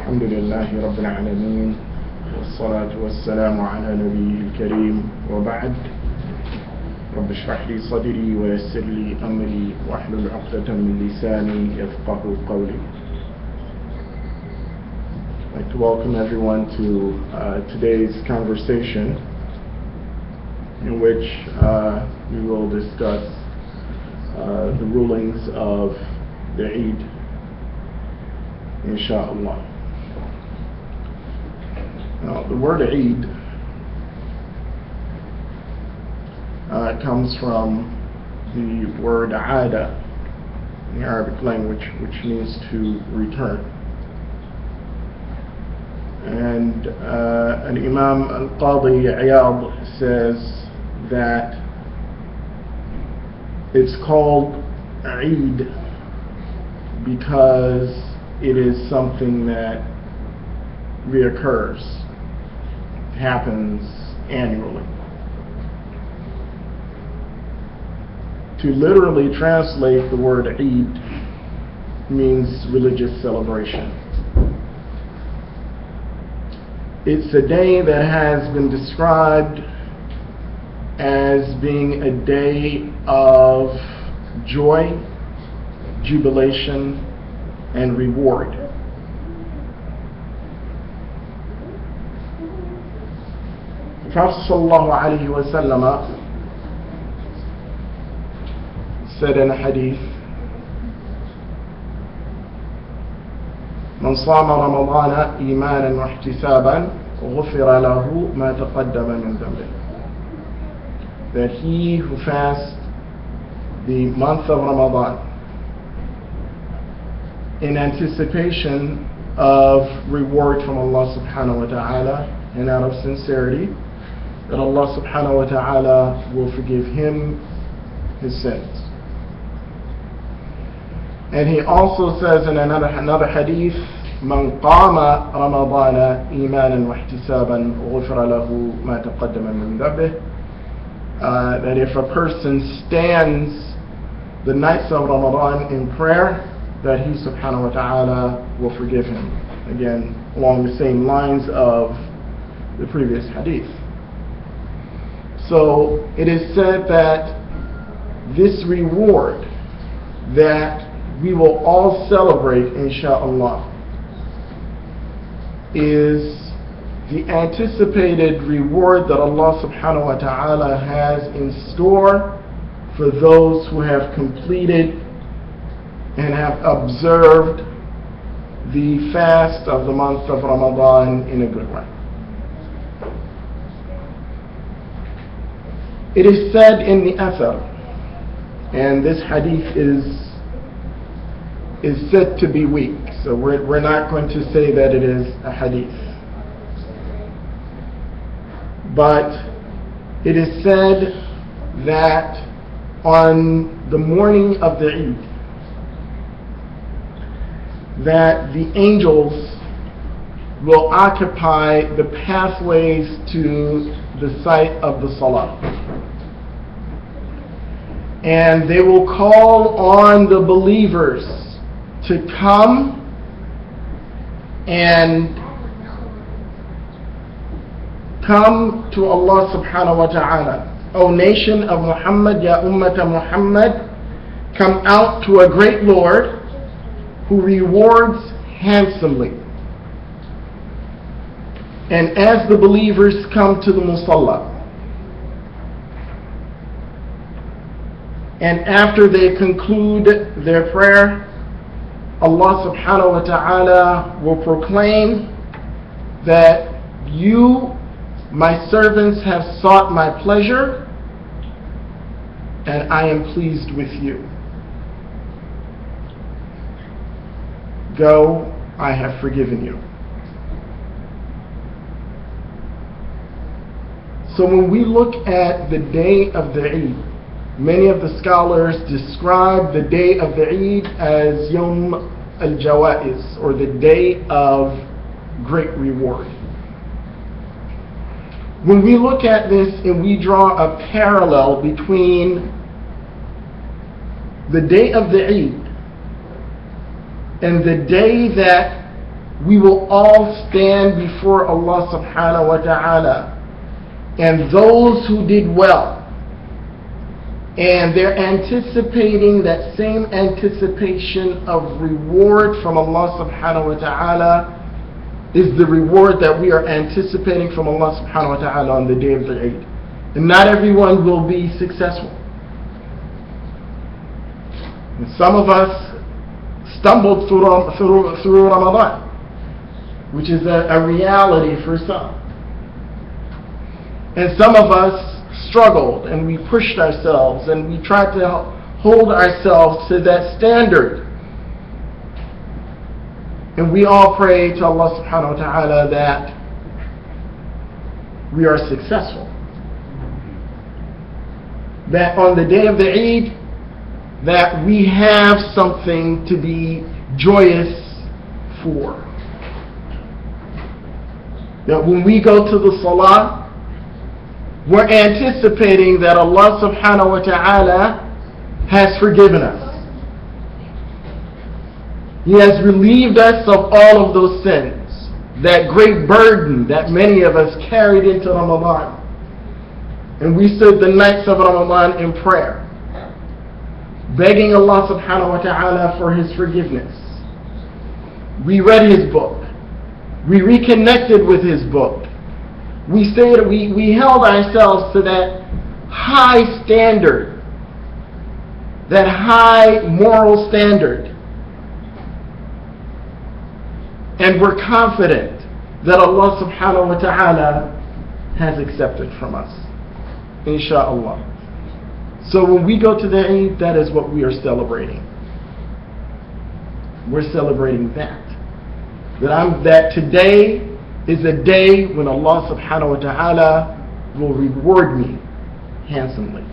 الحمد لله رب العالمين والصلاة والسلام على نبيه الكريم وبعد رب اشرح لي صدري ويسر لي أمري واحلل عقدة من لساني يفقه قولي. I'd like to welcome everyone to today's conversation in which we will discuss the rulings of the Eid, inshaAllah. Now, the word Eid comes from the word Aada in the Arabic language, which means to return. And an Imam al-Qadi Iyad says that it's called Eid because it is something that reoccurs, happens annually. To literally translate the word Eid means religious celebration. It's a day that has been described as being a day of joy, jubilation, and reward. The Prophet ﷺ said in a hadith, من صام رمضان إيمانا واحتسابا غفر له ما تقدم من ذنبه. That he who fasts the month of Ramadan in anticipation of reward from Allah subhanahu wa ta'ala and out of sincerity, that Allah subhanahu wa ta'ala will forgive him his sins. And he also says in another hadith, من قام رمضان إيمانا واحتسابا غفر له ما تقدم من ذنبه. That if a person stands the nights of Ramadan in prayer, that he subhanahu wa ta'ala will forgive him. Again, along the same lines of the previous hadith. So it is said that this reward that we will all celebrate, inshaAllah, is the anticipated reward that Allah subhanahu wa ta'ala has in store for those who have completed and have observed the fast of the month of Ramadan in a good way. It is said in the Athar, and this hadith is said to be weak, so we're not going to say that it is a hadith. But it is said that on the morning of the Eid, that the angels will occupy the pathways to the site of the Salah. And they will call on the believers to come and come to Allah subhanahu wa ta'ala. O nation of Muhammad, Ya Ummata Muhammad, come out to a great Lord who rewards handsomely. And as the believers come to the Musalla, and after they conclude their prayer, Allah subhanahu wa ta'ala will proclaim that you, my servants, have sought my pleasure, and I am pleased with you. Go, I have forgiven you. So when we look at the day of the Eid, many of the scholars describe the day of the Eid as Yawm al-Jawaiz, or the day of great reward. When we look at this and we draw a parallel between the day of the Eid and the day that we will all stand before Allah subhanahu wa ta'ala, and those who did well, and they're anticipating that same anticipation of reward from Allah subhanahu wa ta'ala is the reward that we are anticipating from Allah subhanahu wa ta'ala on the day of the Eid. And not everyone will be successful. And some of us stumbled through Ramadan, which is a reality for some. And some of us struggled and we pushed ourselves and we tried to hold ourselves to that standard. And we all pray to Allah subhanahu wa ta'ala that we are successful. That on the day of the Eid, that we have something to be joyous for. That when we go to the Salah, we're anticipating that Allah subhanahu wa ta'ala has forgiven us. He has relieved us of all of those sins, that great burden that many of us carried into Ramadan. And we stood the nights of Ramadan in prayer, begging Allah subhanahu wa ta'ala for His forgiveness. We read His book. We reconnected with His book. We held ourselves to that high standard, that high moral standard. And we're confident that Allah subhanahu wa ta'ala has accepted from us. Insha'Allah. So when we go to the Eid, that is what we are celebrating. We're celebrating that. That today is a day when Allah subhanahu wa ta'ala will reward me handsomely.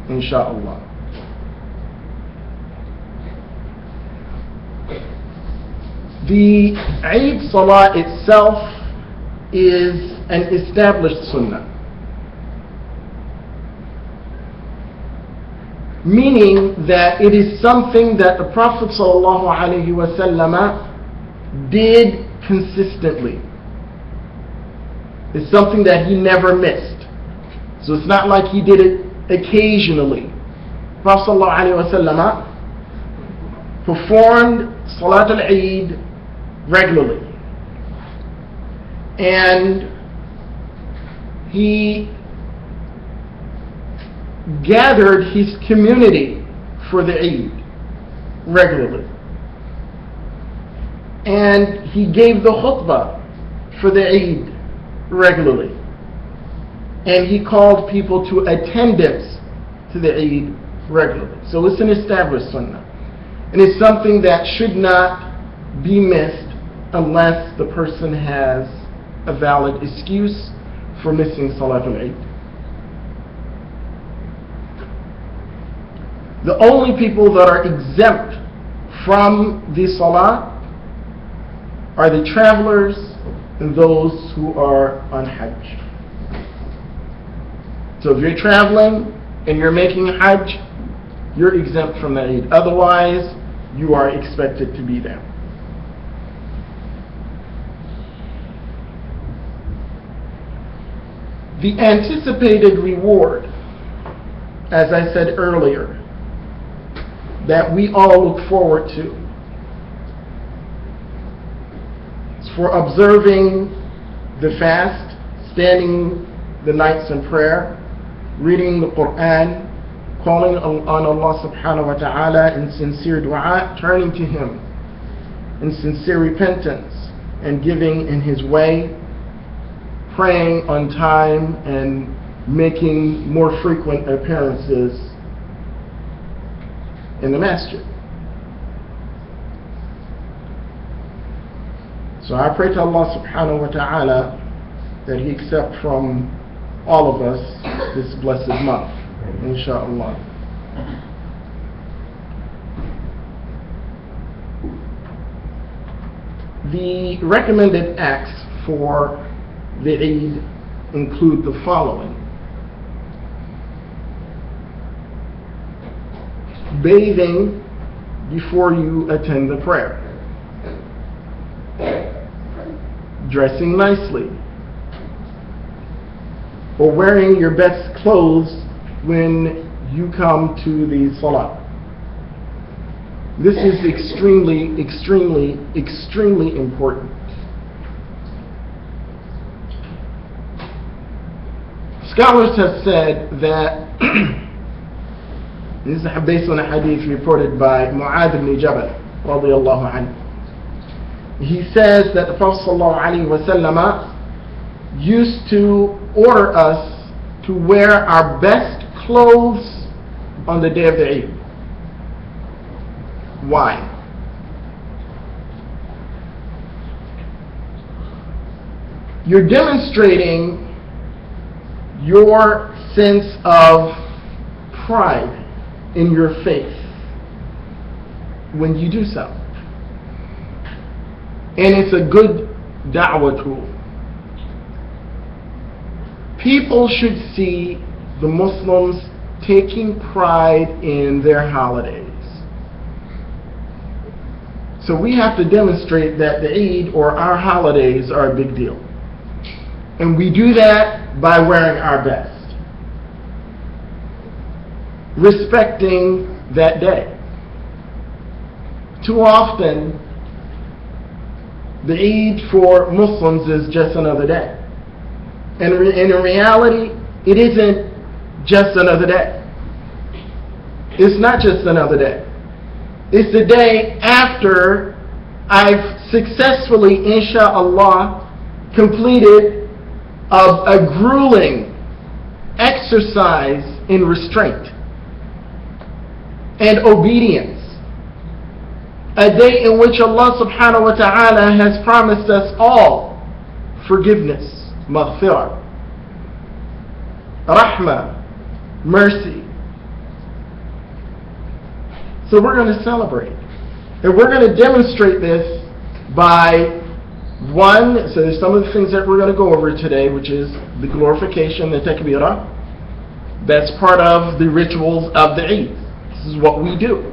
Insha'Allah. The Eid Salah itself is an established sunnah. Meaning that it is something that the Prophet ﷺ did consistently. It's something that he never missed. So it's not like he did it occasionally. Prophet ﷺ performed Salat al-Eid regularly. And he gathered his community for the Eid regularly. And he gave the khutbah for the Eid regularly. And he called people to attendance to the Eid regularly. So it's an established sunnah. And it's something that should not be missed unless the person has a valid excuse for missing Salatul Eid. The only people that are exempt from the Salah are the travelers and those who are on Hajj. So if you're traveling and you're making Hajj, you're exempt from the Eid. Otherwise, you are expected to be there. The anticipated reward, as I said earlier, that we all look forward to, is for observing the fast, standing the nights in prayer, reading the Quran, calling on Allah subhanahu wa ta'ala in sincere dua, turning to Him in sincere repentance and giving in His way, praying on time and making more frequent appearances in the masjid. So I pray to Allah subhanahu wa ta'ala that He accept from all of us this blessed month, inshaAllah. The recommended acts for the Eid include the following: bathing before you attend the prayer. dressing nicely, or wearing your best clothes when you come to the salah. This is extremely, extremely, extremely important. Scholars have said that this is based on a hadith reported by Mu'adh ibn Jabal radiyallahu anhu. He says that the Prophet ﷺ used to order us to wear our best clothes on the day of the Eid. Why? You're demonstrating your sense of pride in your faith when you do so. And it's a good da'wah tool. People should see the Muslims taking pride in their holidays. So we have to demonstrate that the Eid or our holidays are a big deal. And we do that by wearing our best, respecting that day. Too often, the Eid for Muslims is just another day. And in reality, it isn't just another day. It's not just another day. It's the day after I've successfully, insha'Allah, completed a grueling exercise in restraint and obedience. A day in which Allah subhanahu wa ta'ala has promised us all forgiveness, maghfirah, rahmah, mercy. So we're going to celebrate. And we're going to demonstrate this by one, so there's some of the things that we're going to go over today, which is the glorification, the takbirah. That's part of the rituals of the Eid. This is what we do.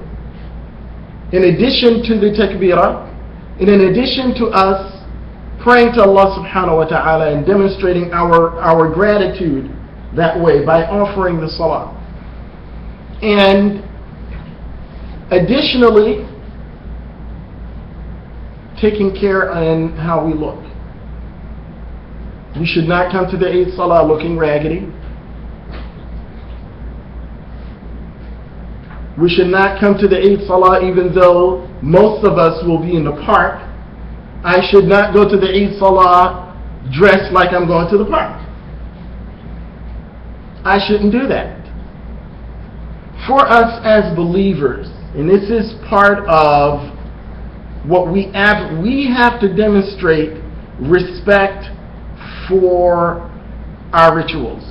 In addition to the takbirah, and in addition to us praying to Allah subhanahu wa ta'ala and demonstrating our gratitude that way by offering the salah. And additionally, taking care in how we look. We should not come to the Eid Salah looking raggedy. We should not come to the Eid Salah even though most of us will be in the park. I should not go to the Eid Salah dressed like I'm going to the park. I shouldn't do that. For us as believers, and this is part of what we have to demonstrate respect for our rituals.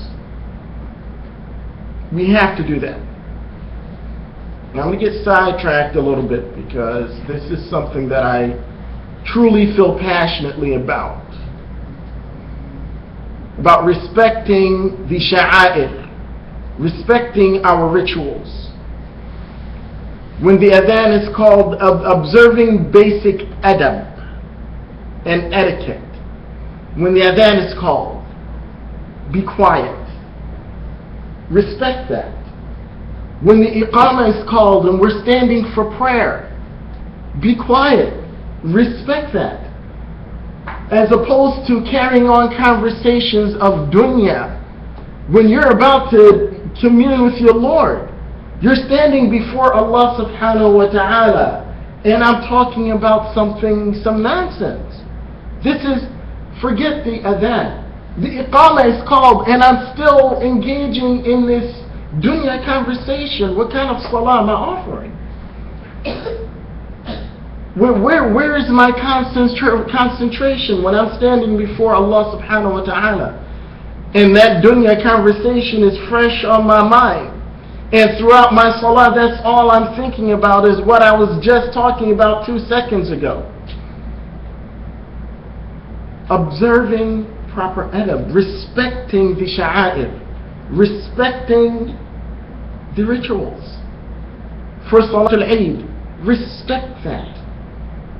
We have to do that. Now I'm going to get sidetracked a little bit because this is something that I truly feel passionately about respecting the sha'air, respecting our rituals. When the adhan is called, observing basic adab and etiquette. When the adhan is called, be quiet. Respect that. When the iqamah is called and we're standing for prayer, be quiet. Respect that. As opposed to carrying on conversations of dunya when you're about to commune with your Lord. You're standing before Allah subhanahu wa ta'ala and I'm talking about some nonsense. This is, forget the adhan. The iqamah is called and I'm still engaging in this dunya conversation. What kind of salah am I offering? Where is my concentration when I'm standing before Allah subhanahu wa ta'ala? And that dunya conversation is fresh on my mind. And throughout my salah, that's all I'm thinking about is what I was just talking about 2 seconds ago. Observing proper adab, respecting the sha'air, respecting the rituals. For Salatul Eid, respect that.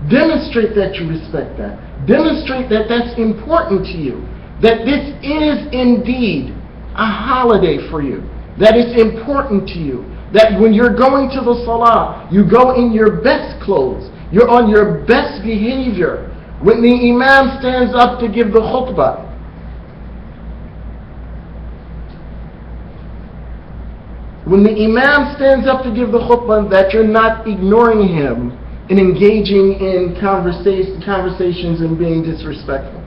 Demonstrate that you respect that. Demonstrate that that's important to you. That this is indeed a holiday for you. That it's important to you. That when you're going to the salah, you go in your best clothes. You're on your best behavior. When the imam stands up to give the khutbah, that you're not ignoring him and engaging in conversations and being disrespectful.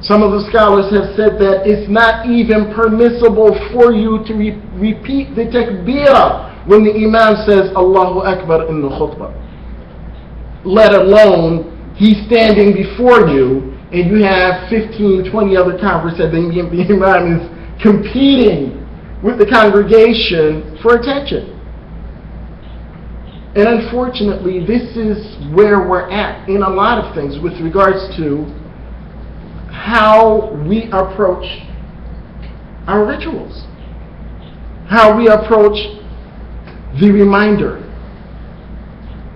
Some of the scholars have said that it's not even permissible for you to repeat the takbirah when the imam says Allahu Akbar in the khutbah. Let alone he's standing before you and you have 15, 20 other conversations. The imam is competing with the congregation for attention. And unfortunately, this is where we're at in a lot of things with regards to how we approach our rituals, how we approach the reminder.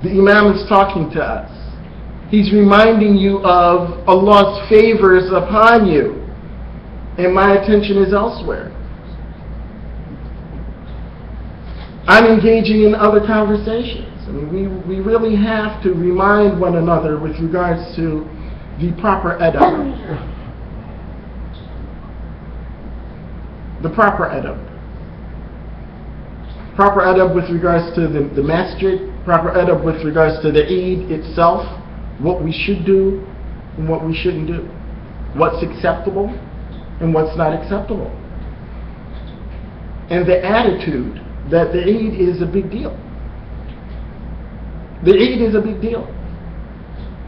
The imam is talking to us. He's reminding you of Allah's favors upon you, and my attention is elsewhere. I'm engaging in other conversations. I mean, we really have to remind one another with regards to the proper adab. The proper adab. Proper adab with regards to the masjid, proper adab with regards to the Eid itself, what we should do and what we shouldn't do, what's acceptable and what's not acceptable. And the attitude that the Eid is a big deal. The Eid is a big deal.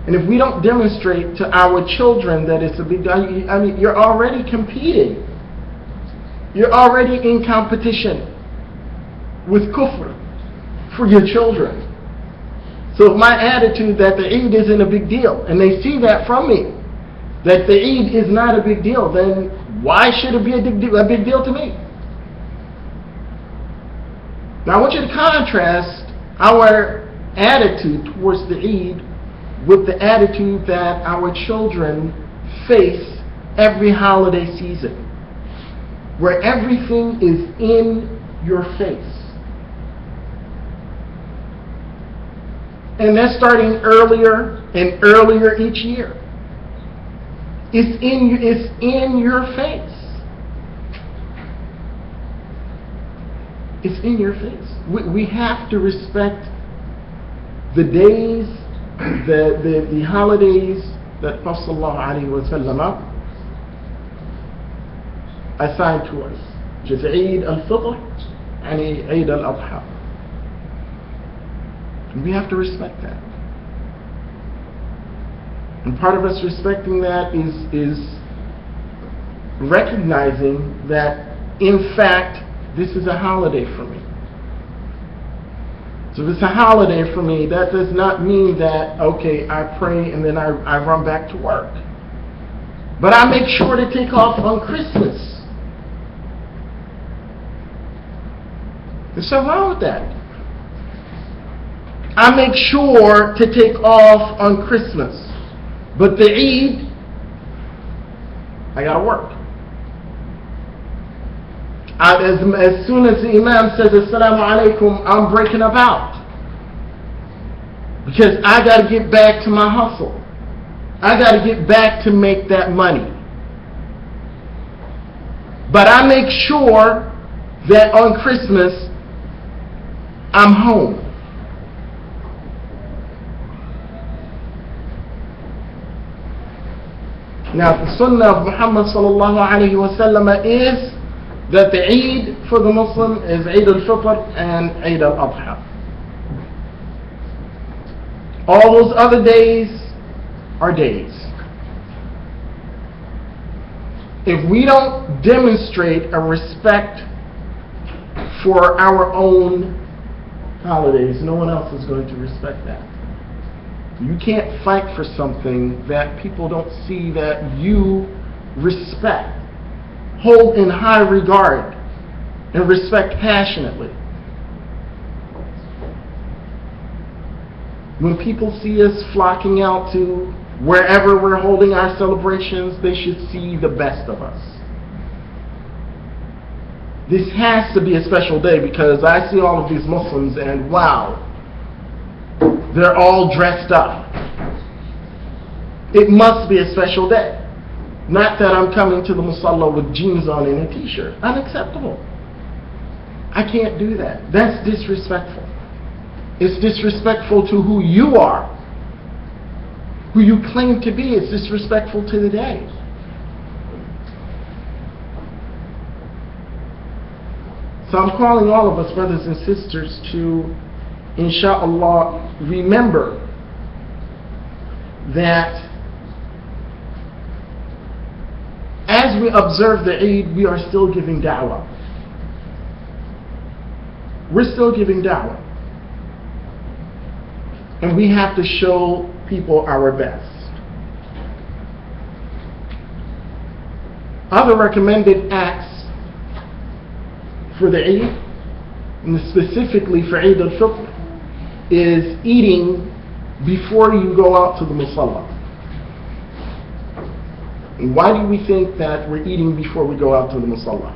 And if we don't demonstrate to our children that it's a big deal, I mean, you're already competing. You're already in competition with kufr for your children. So if my attitude that the Eid isn't a big deal, and they see that from me, that the Eid is not a big deal, then why should it be a big deal to me? Now I want you to contrast our attitude towards the Eid with the attitude that our children face every holiday season, where everything is in your face. And that's starting earlier and earlier each year. It's in your face. It's in your face. We have to respect the days, the holidays that Prophet ﷺ assigned to us. Which is Eid al-Fitr and Eid al-Adha. We have to respect that. And part of us respecting that is recognizing that, in fact, this is a holiday for me. So if it's a holiday for me, that does not mean that, okay, I pray and then I run back to work. But I make sure to take off on Christmas. There's something wrong with that. I make sure to take off on Christmas. But the Eid, I gotta work. As soon as the Imam says Assalamu alaikum, I'm breaking up out. Because I gotta get back to my hustle. I gotta get back to make that money. But I make sure that on Christmas, I'm home. Now the sunnah of Muhammad sallallahu alayhi wa sallam is that the Eid for the Muslim is Eid al-Fitr and Eid al-Adha. All those other days are days. If we don't demonstrate a respect for our own holidays, no one else is going to respect that. You can't fight for something that people don't see that you respect, hold in high regard, and respect passionately. When people see us flocking out to wherever we're holding our celebrations, they should see the best of us. This has to be a special day because I see all of these Muslims and wow, they're all dressed up. It must be a special day. Not that I'm coming to the musalla with jeans on and a t-shirt. Unacceptable. I can't do that. That's disrespectful. It's disrespectful to who you are, who you claim to be. It's disrespectful to the day. So I'm calling all of us, brothers and sisters, to, inshallah, remember that as we observe the Eid, we are still giving da'wah. We're still giving da'wah. And we have to show people our best. Other recommended acts for the Eid, and specifically for Eid al-Fitr, is eating before you go out to the musalla. And why do we think that we're eating before we go out to the musalla?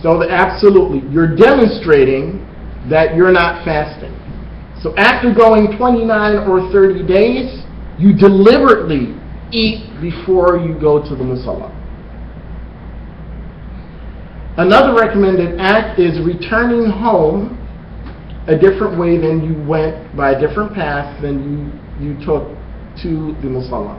So that absolutely, you're demonstrating that you're not fasting. So after going 29 or 30 days, you deliberately eat before you go to the musalla. Another recommended act is returning home a different way than you went, by a different path than you took to the musalla.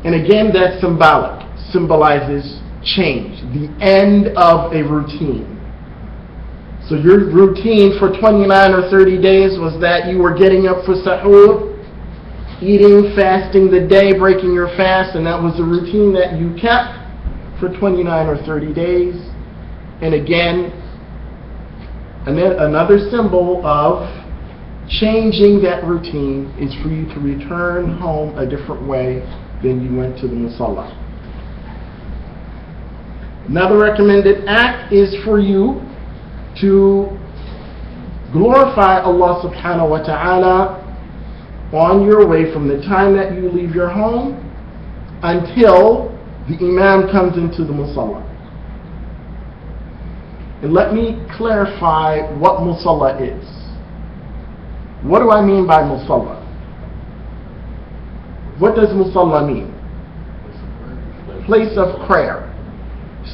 And again, that's symbolic. Symbolizes change, the end of a routine. So your routine for 29 or 30 days was that you were getting up for sahur, eating, fasting the day, breaking your fast, and that was the routine that you kept for 29 or 30 days. And again, another symbol of changing that routine is for you to return home a different way than you went to the musalla. Another recommended act is for you to glorify Allah subhanahu wa ta'ala on your way from the time that you leave your home until the imam comes into the musalla. And let me clarify what musalla is. What do I mean by musalla? What does musalla mean? Place of prayer.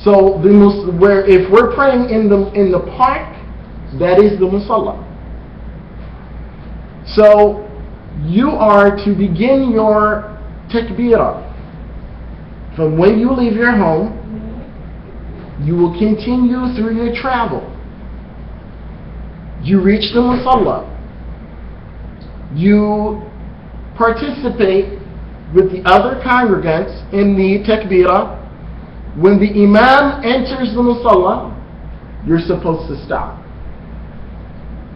So if we're praying in the park, that is the musalla. So you are to begin your takbirah from when you leave your home. You will continue through your travel. You reach the musalla. You participate with the other congregants in the takbirah. When the imam enters the musalla, you're supposed to stop.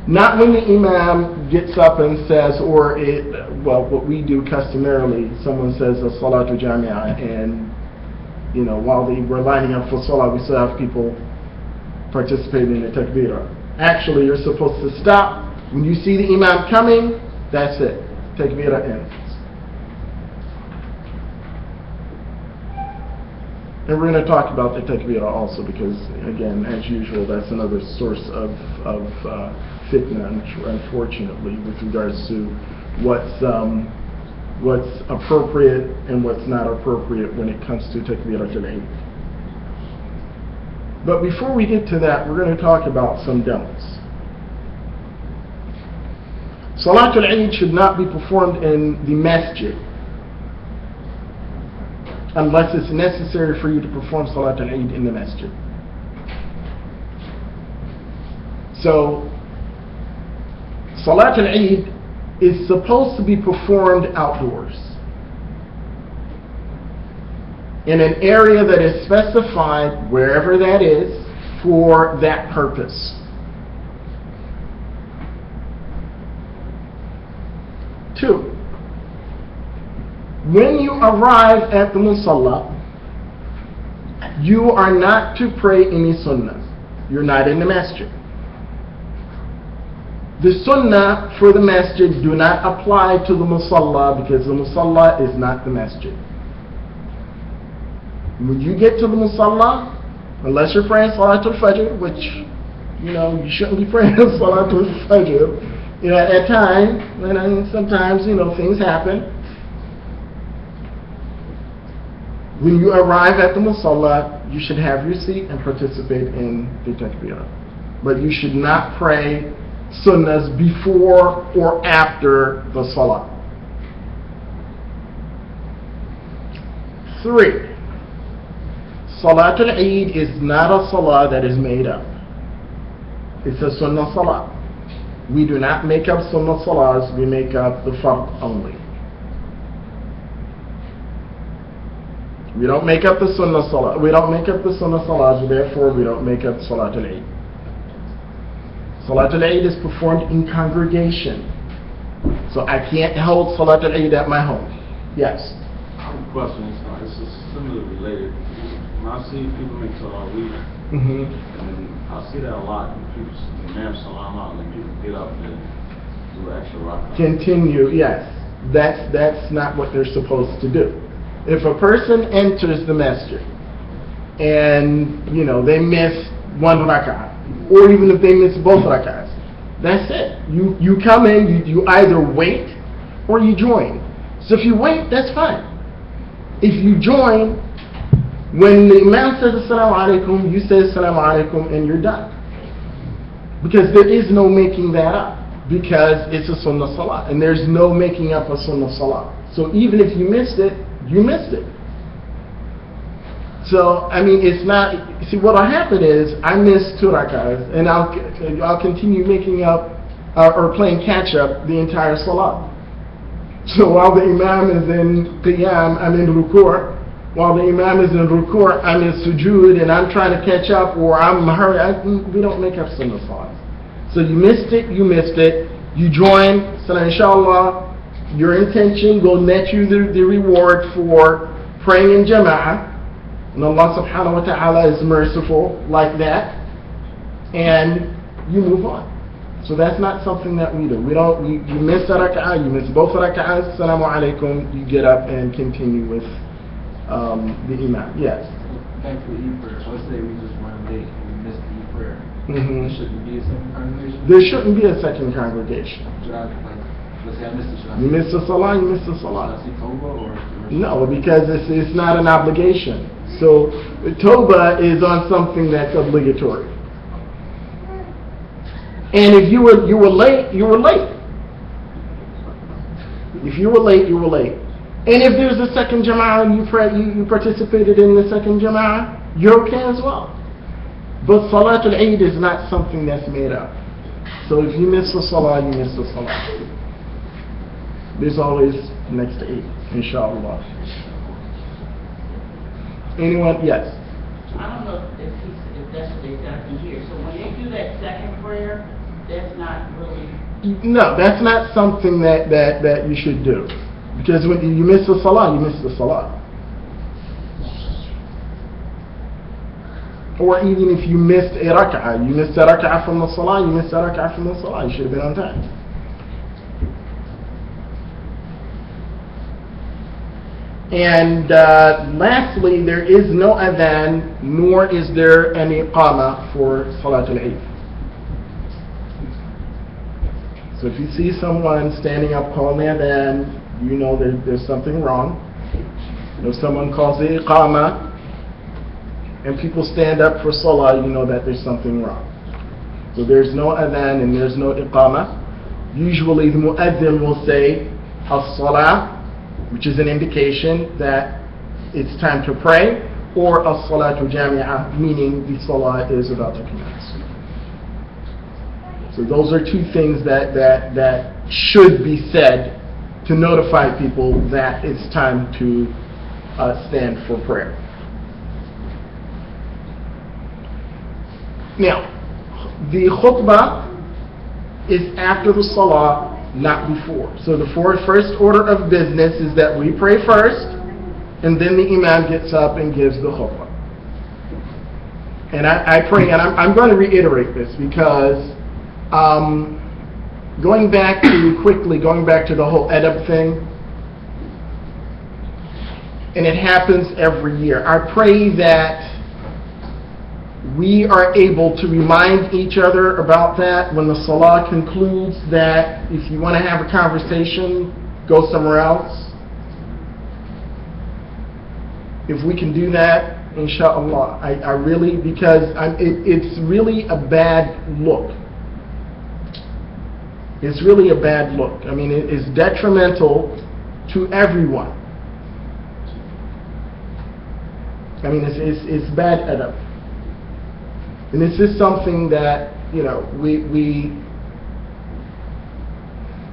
Not when the imam gets up and says, what we do customarily, someone says a salatu jami'ah, and while we're lining up for salah, we still have people participating in the takbirah. Actually, you're supposed to stop. When you see the imam coming, that's it. Takbirah ends. And we're going to talk about the takbirah also because, again, as usual, that's another source of fitna, unfortunately, with regards to what's appropriate and what's not appropriate when it comes to takbiratul Eid. But before we get to that, we're going to talk about some don'ts. Salatul Eid should not be performed in the masjid unless it's necessary for you to perform Salatul Eid in the masjid. So, Salatul Eid is supposed to be performed outdoors in an area that is specified, wherever that is, for that purpose. 2, when you arrive at the musalla, You are not to pray any sunnah. You're not in the masjid. The sunnah for the masjid do not apply to the musalla, because the musalla is not the masjid. When you get to the musalla, unless you're praying Salatul Fajr, which, you shouldn't be praying Salatul Fajr, at times, and sometimes, things happen. When you arrive at the musalla, you should have your seat and participate in the takbirah. But you should not pray sunnahs before or after the salah. 3. Salatul Eid is not a salah that is made up. It's a sunnah salah. We do not make up sunnah salahs, we make up the fard only. We don't make up the sunnah salah. We don't make up the sunnah salahs, therefore we don't make up Salatul Eid. Salatul Eid is performed in congregation. So I can't hold Salatul Eid at my home. Yes? I have a question. It's similar related. When I see people make Tarawih, and I see that a lot, people, the man salam out, and then people get up and do extra rak'ah. Continue, yes. That's not what they're supposed to do. If a person enters the masjid and they miss one rak'ah, or even if they miss both rak'ahs, that's it. You come in, you either wait or you join. So if you wait, that's fine. If you join, when the imam says assalamu alaikum, you say assalamu alaikum and you're done. Because there is no making that up, because it's a sunnah salah, and there's no making up a sunnah salah. So even if you missed it, you missed it. So, it's not, see, what'll happen is, I miss 2 rak'ahs, and I'll continue making up, or playing catch up the entire salah. So while the imam is in qiyam, I'm in ruku'. While the imam is in ruku', I'm in sujood, and I'm trying to catch up, or I'm hurried. We don't make up sunnah salahs. So you missed it, you join, so inshallah, your intention will net you the reward for praying in jama'ah. And Allah subhanahu wa ta'ala is merciful like that. And you move on. So that's not something that we do. You miss a rak'ah, you miss both rak'ahs, assalamu alaikum, you get up and continue with the imam. Yes? Back to the Eid prayer. Let's say we just run late and we missed the Eid prayer. Mm-hmm. There shouldn't be a second congregation? There shouldn't be a second congregation. Let's say I missed it. You miss the salah, you miss the salah. Should I say Toba or No, because it's not an obligation. So Toba is on something that's obligatory. And if you were late, you were late. If you were late, you were late. And if there's a second jama'ah and you participated in the second jama'ah, you're okay as well. But Salatul Eid is not something that's made up. So if you miss the salah, you miss the salah. There's always next to Eid, inshallah. Anyone? Yes. I don't know if that's what they got in here. So when they do that second prayer, that's not really. No, that's not something that you should do. Because when you miss the salah, you miss the salah. Or even if you missed a rak'ah, you missed a rak'ah from the salah, you missed a rak'ah from the salah, you should have been on time. And lastly, there is no adhan, nor is there an iqamah for Salatul Eid. So if you see someone standing up calling the adhan, you know there's something wrong. If someone calls the iqamah, and people stand up for salah, you know that there's something wrong. So there's no adhan and there's no iqamah. Usually the mu'adhin will say as-salah, which is an indication that it's time to pray, or as-salatu jami'ah, meaning the salah is about to commence. So those are two things that should be said to notify people that it's time to stand for prayer. Now, the khutbah is after the salah, not before. So the first order of business is that we pray first, and then the imam gets up and gives the khutbah. And I pray, and I'm going to reiterate this because going back to the whole edub thing, and it happens every year. I pray that we are able to remind each other about that when the salah concludes, that if you want to have a conversation, go somewhere else. If we can do that, inshallah, I really, because it's really a bad look. It's really a bad look. I mean, it is detrimental to everyone. I mean, it's bad adab. And this is something that,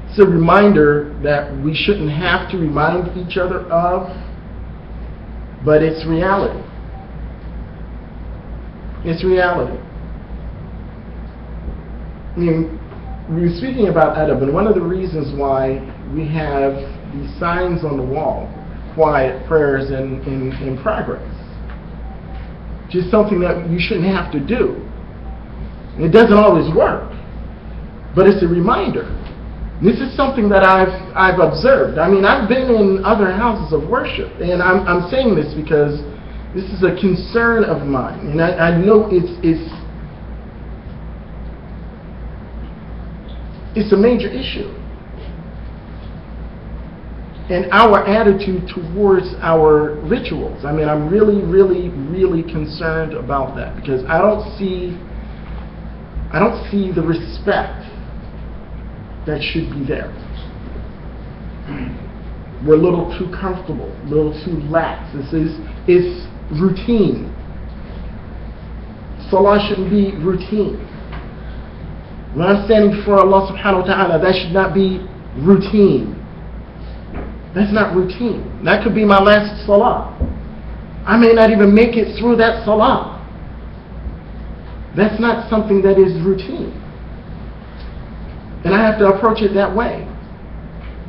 it's a reminder that we shouldn't have to remind each other of, but it's reality. It's reality. I mean, we were speaking about adab, and one of the reasons why we have these signs on the wall, quiet prayers in progress, just something that you shouldn't have to do. And it doesn't always work, but it's a reminder. This is something that I've observed. I mean, I've been in other houses of worship, and I'm saying this because this is a concern of mine, and I know it's a major issue. And our attitude towards our rituals. I mean, I'm really, really, really concerned about that, because I don't see the respect that should be there. We're a little too comfortable, a little too lax. It's routine. Salah shouldn't be routine. When I'm standing before Allah subhanahu wa ta'ala, that should not be routine. That's not routine. That could be my last salah. I may not even make it through that salah. That's not something that is routine. And I have to approach it that way.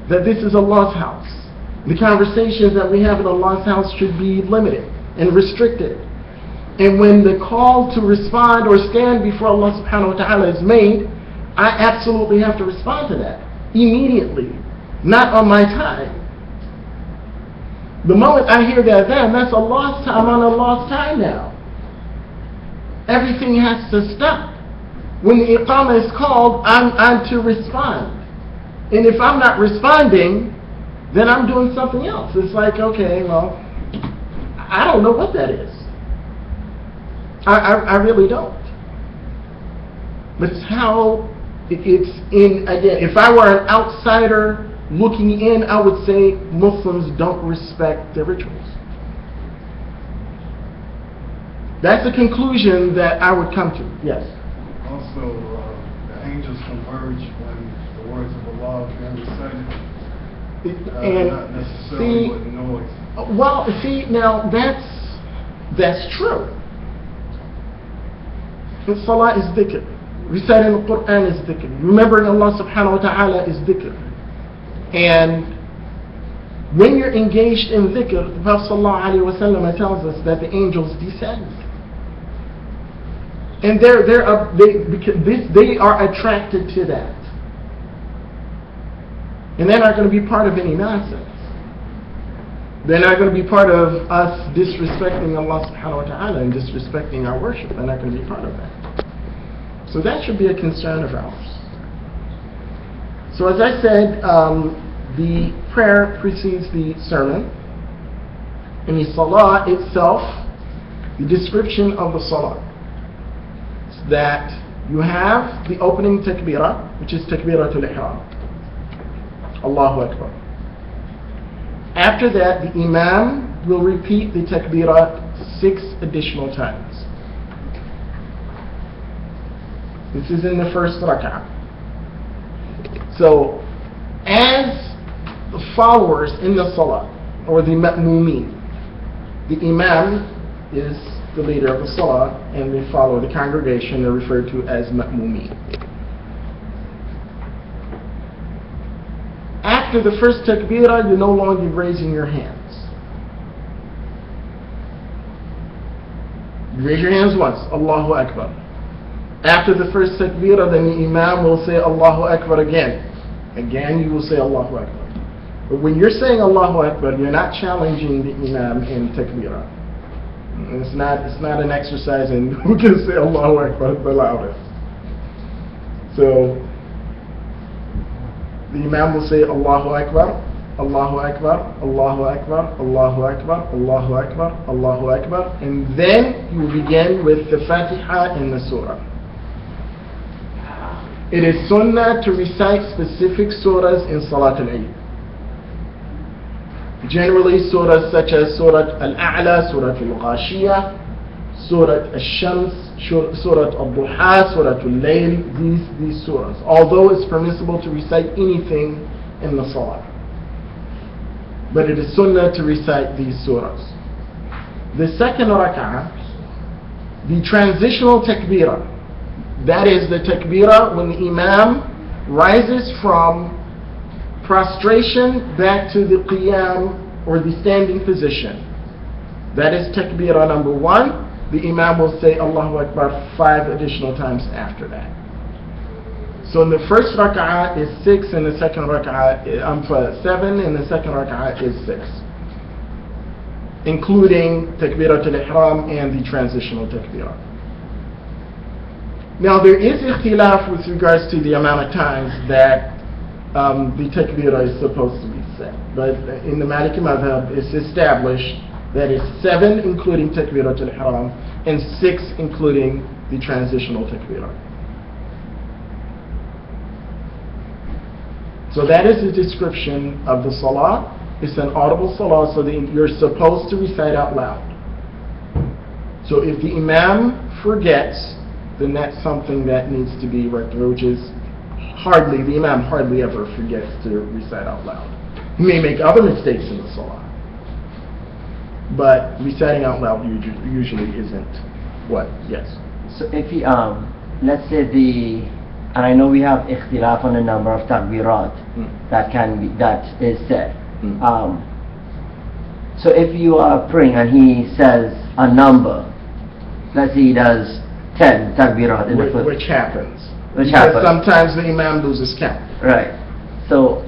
That this is Allah's house. The conversations that we have in Allah's house should be limited and restricted. And when the call to respond or stand before Allah subhanahu wa ta'ala is made, I absolutely have to respond to that immediately, not on my time. The moment I hear that adhan, that's Allah's time. I'm on Allah's time now. Everything has to stop. When the iqamah is called, I'm to respond. And if I'm not responding, then I'm doing something else. It's like, okay, well, I don't know what that is. I really don't. But it's how it's in, again, if I were an outsider looking in, I would say Muslims don't respect their rituals. That's the conclusion that I would come to. Yes. Also, the angels converge when the words of Allah are being recited, not necessarily with noise. Well, see, now that's true. And salah is dhikr. Reciting the Quran is dhikr. Remembering Allah subhanahu wa ta'ala is dhikr. And when you're engaged in dhikr, the Prophet sallallahu alayhi wa sallam tells us that the angels descend. And they are attracted to that. And they're not going to be part of any nonsense. They're not going to be part of us disrespecting Allah subhanahu wa ta'ala and disrespecting our worship. They're not going to be part of that. So that should be a concern of ours. So as I said, the prayer precedes the sermon. And the salah itself, the description of the salah, is that you have the opening takbirah, which is takbiratul ihram. Allahu Akbar. After that, the imam will repeat the takbirah 6 additional times. This is in the first rak'ah. So, as the followers in the salah, or the ma'mumeen, the imam is the leader of the salah, and they follow the congregation. They're referred to as ma'mumeen. After the first takbirah, you're no longer raising your hands. You raise your hands once, Allahu Akbar. After the first takbirah, then the Imam will say Allahu Akbar again. Again, you will say Allahu Akbar. But when you're saying Allahu Akbar, you're not challenging the Imam in takbirah. It's not an exercise in who can say Allahu Akbar the loudest. So the Imam will say Allahu Akbar, Allahu Akbar, Allahu Akbar, Allahu Akbar, Allahu Akbar, Allahu Akbar, and then you begin with the Fatiha and the Surah. It is sunnah to recite specific surahs in Salat al-Eid. Generally, surahs such as Surah Al-A'la, Surah Al-Ghashiyah, Surah Al-Shams, Surah Al-Duha, Surah Al-Layl, these surahs. Although it's permissible to recite anything in the Salah. But it is sunnah to recite these surahs. The second rak'ah, the transitional takbirah, that is the takbirah when the Imam rises from prostration back to the qiyam or the standing position. That is takbirah number 1. The Imam will say Allahu Akbar 5 additional times after that. So in the first rak'ah is 6, and the second rak'ah is 7, and the second rak'ah is 6, including takbirat al-ihram and the transitional takbirah. Now there is ikhtilaf with regards to the amount of times that the takbirah is supposed to be said. But in the Maliki madhab, it's established that it's 7 including takbirat al-ihram and 6 including the transitional takbirah. So that is the description of the salah. It's an audible salah, so that you're supposed to recite out loud. So if the Imam forgets, then that's something that needs to be rectified, which is the Imam hardly ever forgets to recite out loud. He may make other mistakes in the salah, but reciting out loud usually isn't what? Yes. So if he, let's say and I know we have ikhtilaf on the number of takbirat that is said. So if you are praying and he says a number, let's say he does 10 takbirat in the first. Which happens. Because sometimes the Imam loses count. Right. So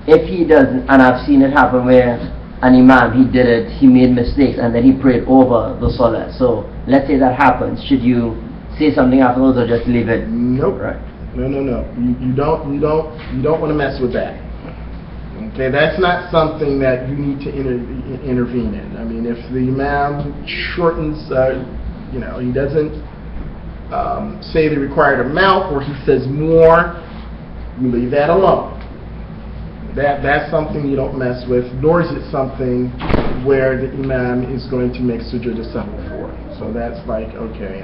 if he doesn't, and I've seen it happen where an Imam, he made mistakes and then he prayed over the salah. So let's say that happens, should you say something afterwards or just leave it? Nope. Right. No. You don't want to mess with that. Okay, that's not something that you need to intervene in. I mean, if the Imam shortens, he doesn't say the required amount, or he says more, you leave that alone. That's something you don't mess with, nor is it something where the Imam is going to make sujood as-sahwi for. So that's like, okay,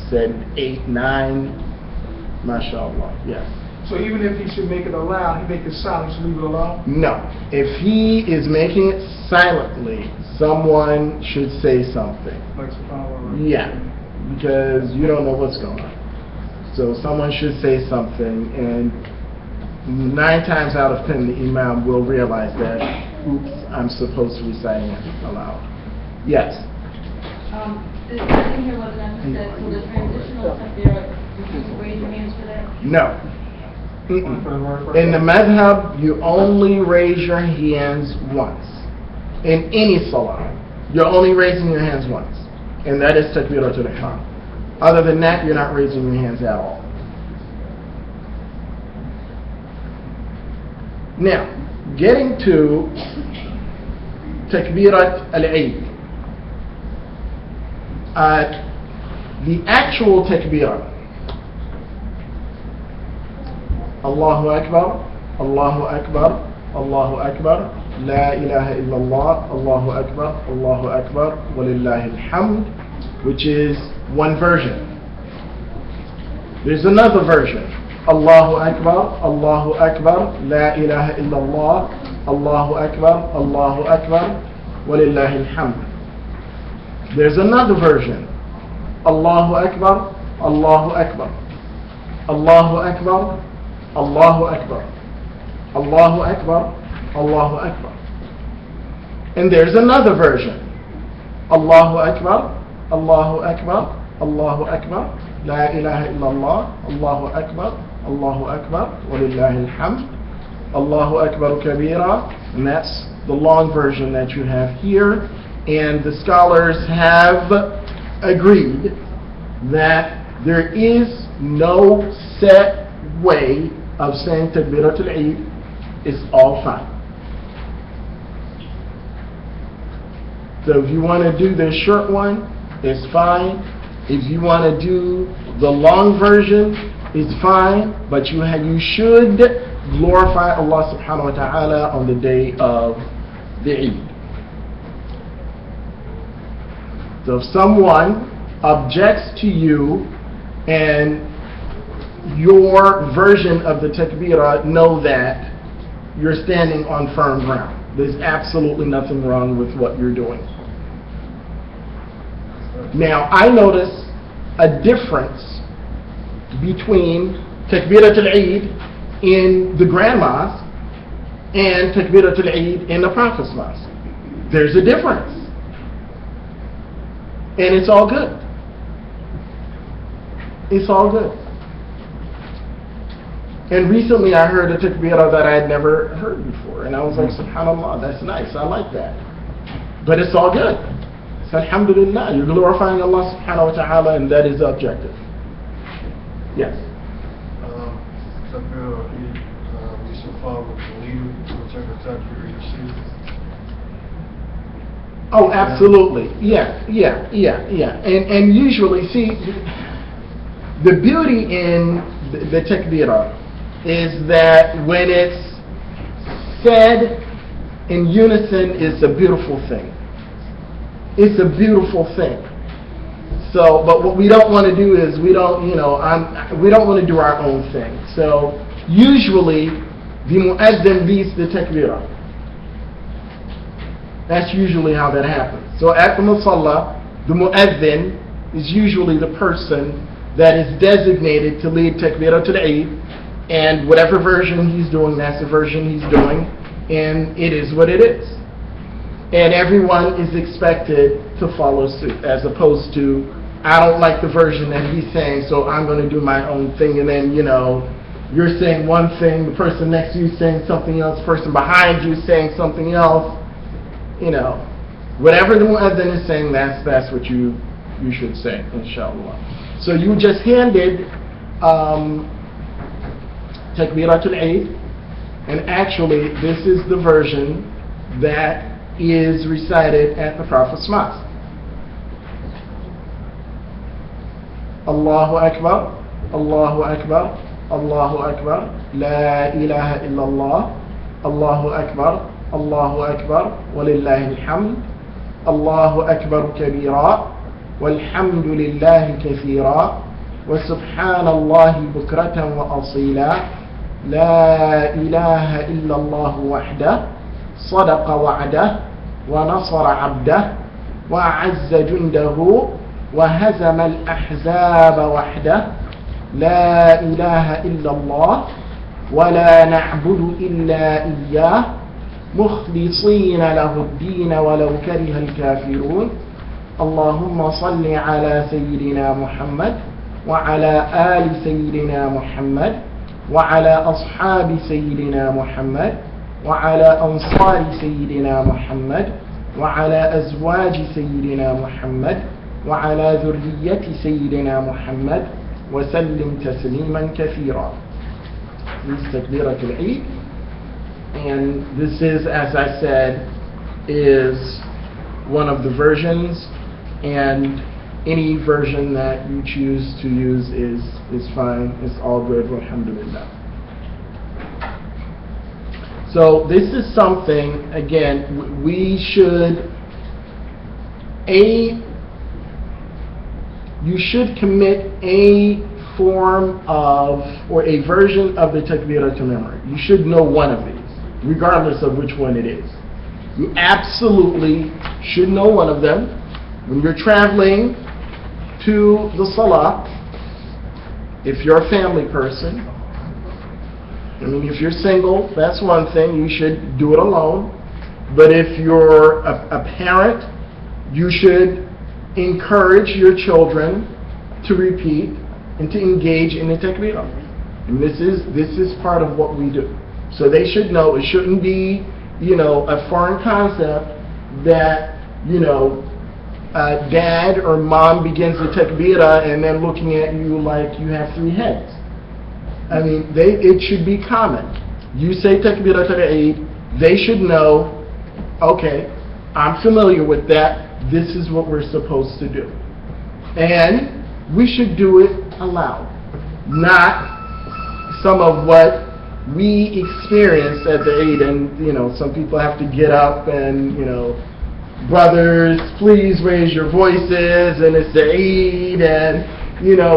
said 8, 9, mashallah, yes. So even if he should make it aloud, he make it silent, should leave it alone? No. If he is making it silently, someone should say something. Like subhanAllah. Yeah, because you don't know what's going on. So someone should say something, and 9 times out of 10 the Imam will realize that, oops, I'm supposed to recite it aloud. Yes? I didn't hear what the answer said. So the transitional takbirah, you raise your hands for that? No. In the madhab, you only raise your hands once. In any salah, you're only raising your hands once. And that is takbirat al-ihram. Other than that, you're not raising your hands at all. Now, getting to takbirat al-Eid. The actual takbirah, Allahu Akbar, Allahu Akbar, Allahu Akbar, La ilaha illallah, Allahu Akbar, Allahu Akbar, walillahi alhamd, which is one version. There's another version. Allahu Akbar, Allahu Akbar, La ilaha illallah, Allahu Akbar, Allahu Akbar, walillahi alhamd. There's another version. Allahu Akbar, Allahu Akbar, Allahu Akbar, Allahu Akbar, Allahu Akbar, Allahu Akbar. And there's another version. Allahu Akbar, Allahu Akbar, Allahu Akbar, La ilaha illallah, Allahu Akbar, Allahu Akbar, walillahi alhamd, Allahu Akbar kabira, and that's the long version that you have here. And the scholars have agreed that there is no set way of saying Takbiratul Eid. It's all fine. So if you want to do the short one, it's fine. If you want to do the long version, it's fine. But you should glorify Allah subhanahu wa ta'ala on the day of the Eid. So if someone objects to you and your version of the takbirah, know that you're standing on firm ground. There's absolutely nothing wrong with what you're doing. Now, I notice a difference between Takbiratul Eid in the Grand Mosque and Takbiratul Eid in the Prophet's Mosque. There's a difference. And it's all good. It's all good. And recently I heard a takbirah that I had never heard before. And I was like, subhanAllah, that's nice. I like that. But it's all good. It's alhamdulillah. You're glorifying Allah subhanahu wa ta'ala, and that is the objective. Yes. Takbirah Eid, we should follow the leader, whichever takbirah you see. Oh, absolutely. Yeah. And usually, see, the beauty in the takbirah is that when it's said in unison, it's a beautiful thing. It's a beautiful thing. So, but what we don't want to do is we don't want to do our own thing. So usually the mu'azzin leads the takbirah. That's usually how that happens. So at the musalla, the mu'azzin is usually the person that is designated to lead takbiratul Eid, and whatever version he's doing, that's the version he's doing, and it is what it is. And everyone is expected to follow suit, as opposed to, I don't like the version that he's saying, so I'm going to do my own thing, and then, you're saying one thing, the person next to you is saying something else, the person behind you is saying something else. Whatever the mu'adhin is saying, that's what you should say, inshallah. So you just handed Takbiratul Eid, and actually this is the version that is recited at the Prophet's Mosque. Allahu Akbar, Allahu Akbar, Allahu Akbar, La ilaha illallah, Allahu Akbar, Allahu Akbar, walillahi alhamd, Allahu Akbar kabira, walhamdulillahi kathira, wa subhanallahi bukratan wa asila, La ilaha illallah wahdah, صدق وعده ونصر عبده وأعز جنده وهزم الأحزاب وحده لا إله إلا الله ولا نعبد إلا إياه مخلصين له الدين ولو كره الكافرون اللهم صل على سيدنا محمد وعلى آل سيدنا محمد وعلى أصحاب سيدنا محمد وعلى أنصار سيدنا محمد وعلى أزواج سيدنا محمد وعلى ذرية سيدنا محمد وسلم تسليما كثيرا. This is Takbiratul Eid, and this is, as I said, is one of the versions, and any version that you choose to use is fine. It's all good, alhamdulillah. So this is something, again, you should commit a form of, or a version of the takbirah to memory. You should know one of these, regardless of which one it is. You absolutely should know one of them. When you're traveling to the salah, if you're a family person, if you're single, that's one thing, you should do it alone. But if you're a parent you should encourage your children to repeat and to engage in the takbirah. And this is part of what we do. So they should know. It shouldn't be, a foreign concept that, dad or mom begins the takbirah and then looking at you like you have three heads. I mean, it should be common. You say takbirah al-Eid, they should know, okay, I'm familiar with that. This is what we're supposed to do. And we should do it aloud, not some of what we experience at the Eid. And, some people have to get up and, brothers, please raise your voices, and it's the Eid, and,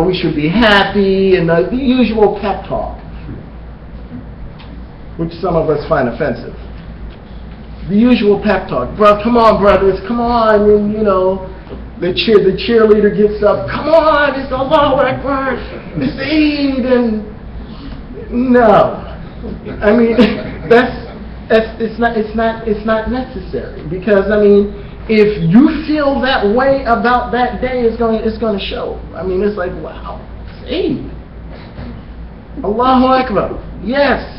we should be happy, and the usual pep talk, which some of us find offensive. The usual pep talk. Bro, come on, brothers, come on, and, the cheerleader gets up, come on, it's Allahu Akbar, it's Eid, and no. I mean, it's not necessary, because if you feel that way about that day, it's going to show. I mean, it's like, wow, it's Eid. Allahu Akbar. Yes.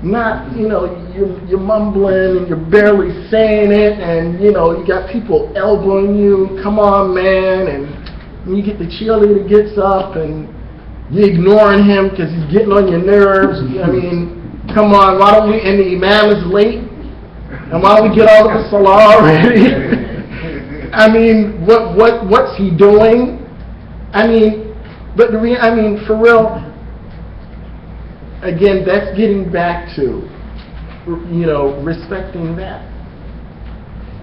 Not, you're mumbling and you're barely saying it, and you got people elbowing you, come on man, and you get the cheerleader gets up and you're ignoring him because he's getting on your nerves. I mean, come on, why don't we, and the imam is late, and why don't we get all of the salah already? I mean, what's he doing? I mean, for real, again, that's getting back to, respecting that.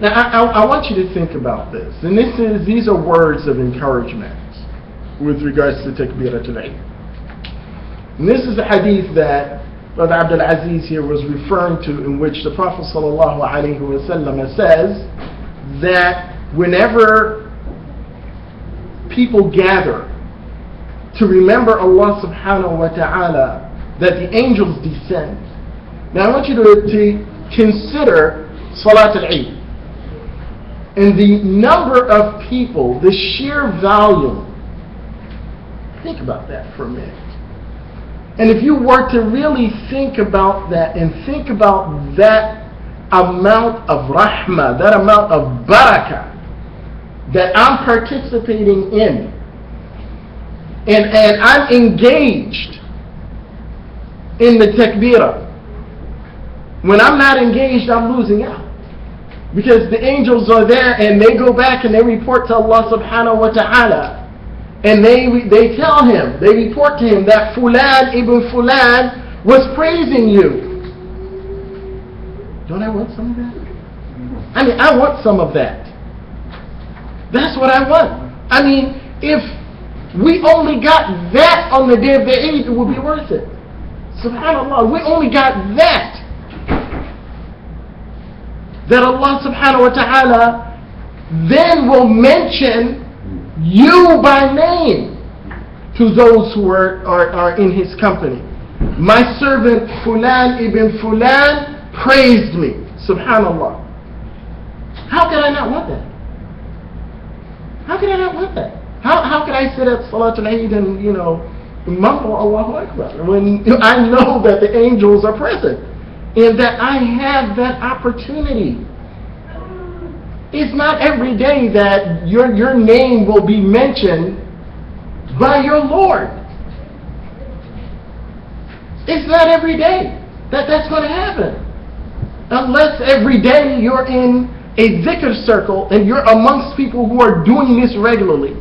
Now, I want you to think about this, and these are words of encouragement with regards to takbirah today. And this is a hadith that Brother Abdul Aziz here was referring to, in which the Prophet ﷺ says that whenever people gather to remember Allah subhanahu wa ta'ala, that the angels descend. Now I want you to consider Salat al-Eid and the number of people, the sheer volume. Think about that for a minute. And if you were to really think about that and think about that amount of rahmah, that amount of barakah that I'm participating in, and I'm engaged in the takbirah. When I'm not engaged, I'm losing out. Because the angels are there and they go back and they report to Allah subhanahu wa ta'ala. And they tell him, they report to him that Fulan ibn Fulan was praising you. Don't I want some of that? I want some of that. That's what I want. If we only got that on the day of the Eid, it would be worth it. SubhanAllah, we only got that. That Allah subhanahu wa ta'ala then will mention you by name to those who are in his company. My servant Fulan ibn Fulan praised me. Subhanallah. How could I not want that? How could I not want that? How could I sit at Salatul Eid and, mumble Allahu Akbar when I know that the angels are present and that I have that opportunity? It's not every day that your name will be mentioned by your Lord. It's not every day that that's going to happen. Unless every day you're in a dhikr circle and you're amongst people who are doing this regularly.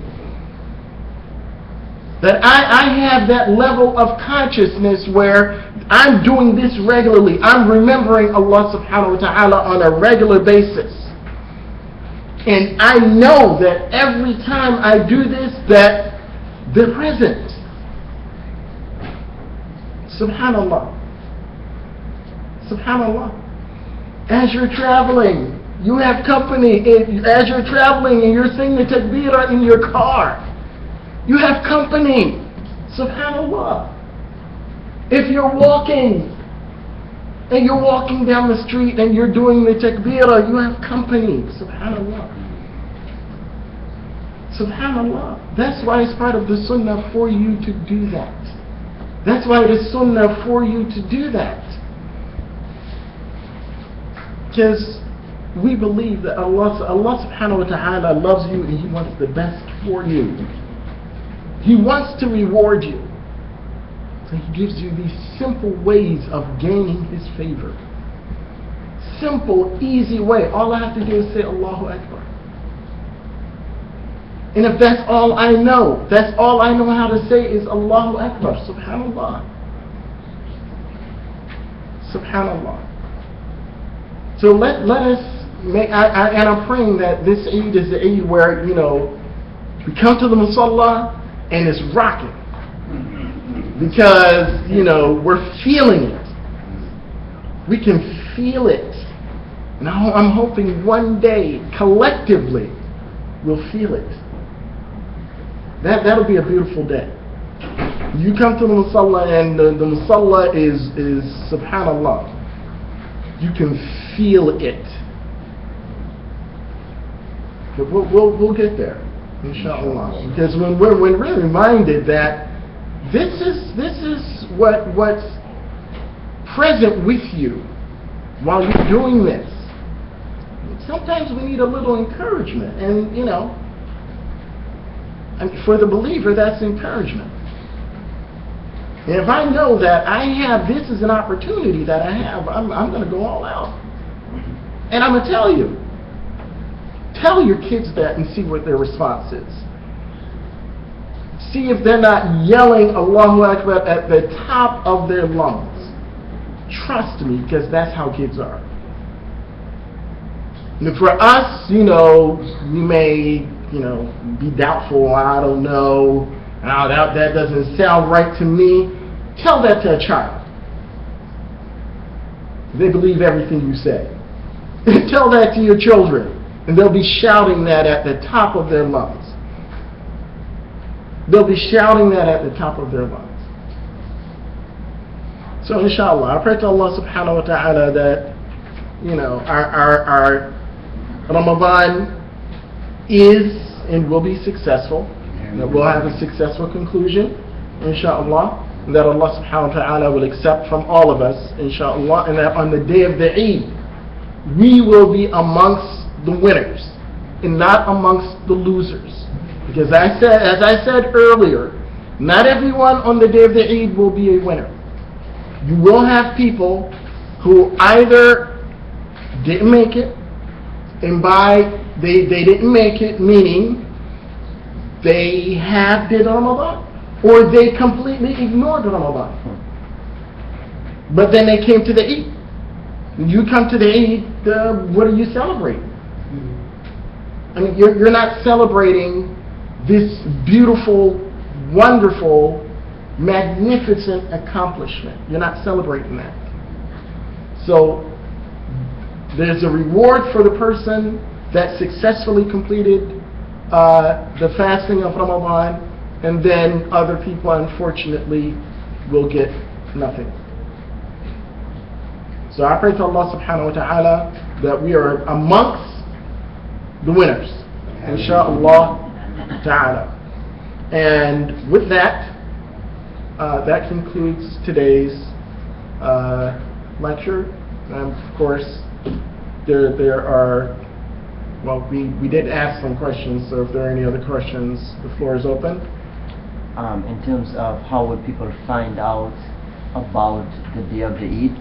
That I have that level of consciousness where I'm doing this regularly. I'm remembering Allah subhanahu wa ta'ala on a regular basis. And I know that every time I do this, that they're present. Subhanallah. Subhanallah. As you're traveling, you have company. As you're traveling and you're singing the takbirah in your car, you have company. Subhanallah. If you're walking and you're walking down the street and you're doing the takbirah, you have company. Subhanallah. Subhanallah. That's why it's part of the sunnah for you to do that. That's why it is sunnah for you to do that. Because we believe that Allah subhanahu wa ta'ala loves you and He wants the best for you. He wants to reward you. So He gives you these simple ways of gaining His favor. Simple, easy way. All I have to do is say Allahu Akbar. And if that's all I know, that's all I know how to say is Allahu Akbar. Subhanallah. Subhanallah. So let us make, and I'm praying that this Eid is the Eid where, we come to the Musalla and it's rocking. Because, we're feeling it. We can feel it. And I'm hoping one day, collectively, we'll feel it. That'll be a beautiful day. You come to the Musalla and the Musalla is subhanallah. You can feel it. But we'll get there, inshallah. Because when we're reminded that this is what's present with you while you're doing this. Sometimes we need a little encouragement, and and for the believer, that's encouragement. And if I know that this is an opportunity that I have, I'm going to go all out. And I'm going to tell you. Tell your kids that and see what their response is. See if they're not yelling Allahu Akbar at the top of their lungs. Trust me, because that's how kids are. And for us, we may be doubtful. I don't know. That doesn't sound right to me. Tell that to a child. They believe everything you say. Tell that to your children, and they'll be shouting that at the top of their lungs. They'll be shouting that at the top of their lungs. So inshallah, I pray to Allah subhanahu wa ta'ala that, our Ramadan is and will be successful, that we'll have a successful conclusion, inshallah, and that Allah subhanahu wa ta'ala will accept from all of us, inshallah, and that on the day of the Eid, we will be amongst the winners and not amongst the losers. Because as I said earlier, not everyone on the day of the Eid will be a winner. You will have people who either didn't make it, and by they didn't make it, meaning they have did Ramadan, or they completely ignored Ramadan. But then they came to the Eid. When you come to the Eid, what are you celebrating? I mean, you're not celebrating this beautiful, wonderful, magnificent accomplishment. You're not celebrating that. So there's a reward for the person that successfully completed the fasting of Ramadan, and then other people, unfortunately, will get nothing. So I pray to Allah subhanahu wa ta'ala that we are amongst the winners, inshaAllah ta'ala. And with that, that concludes today's lecture. And of course, there are, well, we did ask some questions, so if there are any other questions, the floor is open. In terms of how would people find out about the day of the Eid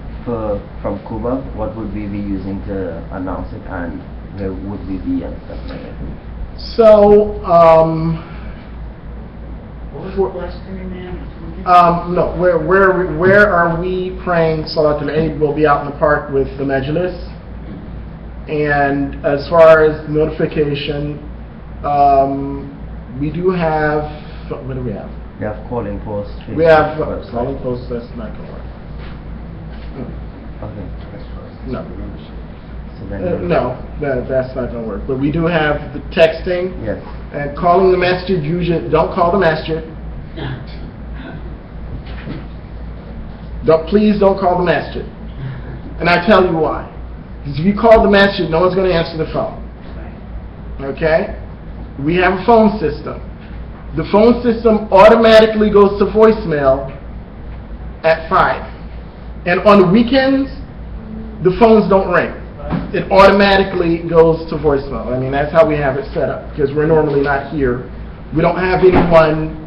from Cuba, what would we be using to announce it, and where would we be and stuff like that? So, no, where are we praying Salatul Eid? We'll be out in the park with the Majlis. And as far as notification, we do have, what do we have? We have calling posts. We have calling posts, that's not going to work. Okay. No. So then That's not going to work. But we do have the texting. Yes. And calling the masjid. Usually, don't call the masjid. Please don't call the masjid. And I tell you why. Because if you call the masjid, no one's going to answer the phone. Okay? we have a phone system. The phone system automatically goes to voicemail at 5. And on the weekends, the phones don't ring. It automatically goes to voicemail. I mean, that's how we have it set up, because we're normally not here. We don't have anyone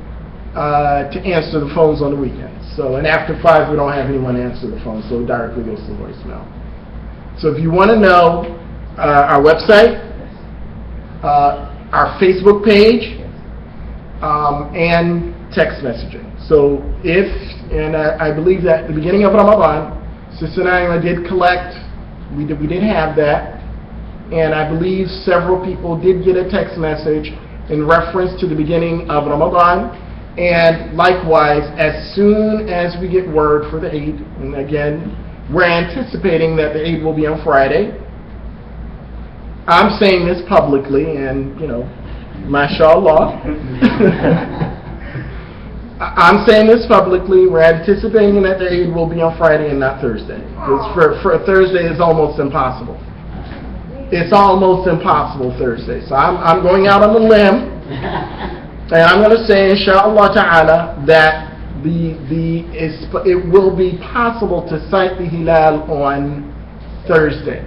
to answer the phones on the weekends. So, and after 5, we don't have anyone to answer the phone, so it directly goes to voicemail. So if you want to know our website, our Facebook page, and text messaging. So if, and I believe that at the beginning of Ramadan, Sister Naima did collect, we did have that, and I believe several people did get a text message in reference to the beginning of Ramadan, and likewise, as soon as we get word for the Eid, and again, we're anticipating that the Eid will be on Friday. I'm saying this publicly, and you know, mashallah. I'm saying this publicly. We're anticipating that the Eid will be on Friday and not Thursday. Because for Thursday is almost impossible. It's almost impossible Thursday. So I'm going out on a limb, and I'm going to say, inshallah ta'ala, that it will be possible to sight the hilal on Thursday.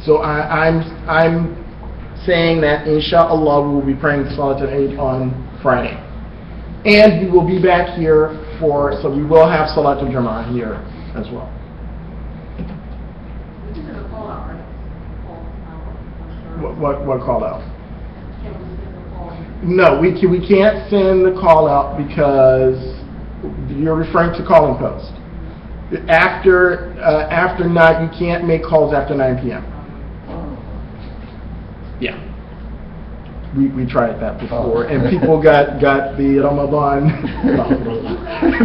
So I'm saying that inshallah we will be praying Salat al-Eid on Friday. And we will be back here so we will have Salat al-Jama'ah here as well. What call out? No, we can't send the call out because you're referring to calling post. After night, you can't make calls after 9 p.m. Yeah. We tried that before, and people got the Ramadan,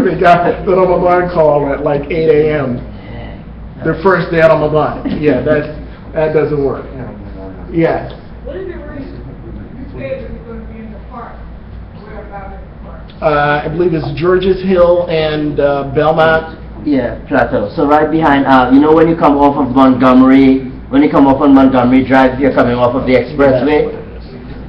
they got the Ramadan call at like 8 a.m. the first day of Ramadan. Yeah, that doesn't work. Yes. What is your reason? You said it was going to be in the park. Where about in the park? I believe it's George's Hill and Belmont. Yeah, Plateau. So right behind, you know when you come off of Montgomery, when you come off on Montgomery Drive, you're coming off of the expressway.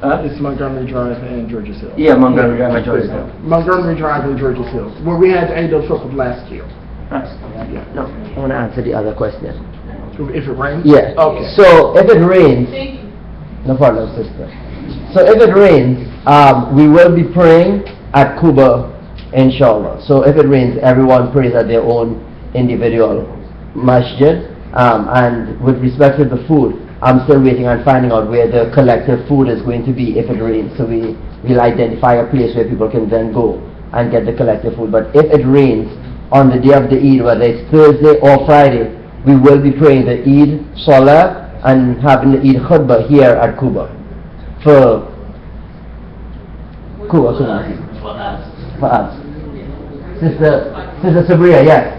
It's Montgomery Drive and George's Hill. Yeah, Montgomery Drive and George's Hill. Montgomery Drive and George's Hill, where we had Eid al-Fitr last year. Right. Yeah. No, I want to answer the other question. If it rains? Yeah. Okay. So if it rains, no problem, sister. So if it rains, we will be praying at Kuba, inshallah. So if it rains, everyone prays at their own individual masjid. And with respect to the food, I'm still waiting on finding out where the collective food is going to be if it rains. So we'll identify a place where people can then go and get the collective food. But if it rains on the day of the Eid, whether it's Thursday or Friday, we will be praying the Eid Salah and having the Eid Khutbah here at Kuba. For Kuba. For us. Sister Sabria, yes.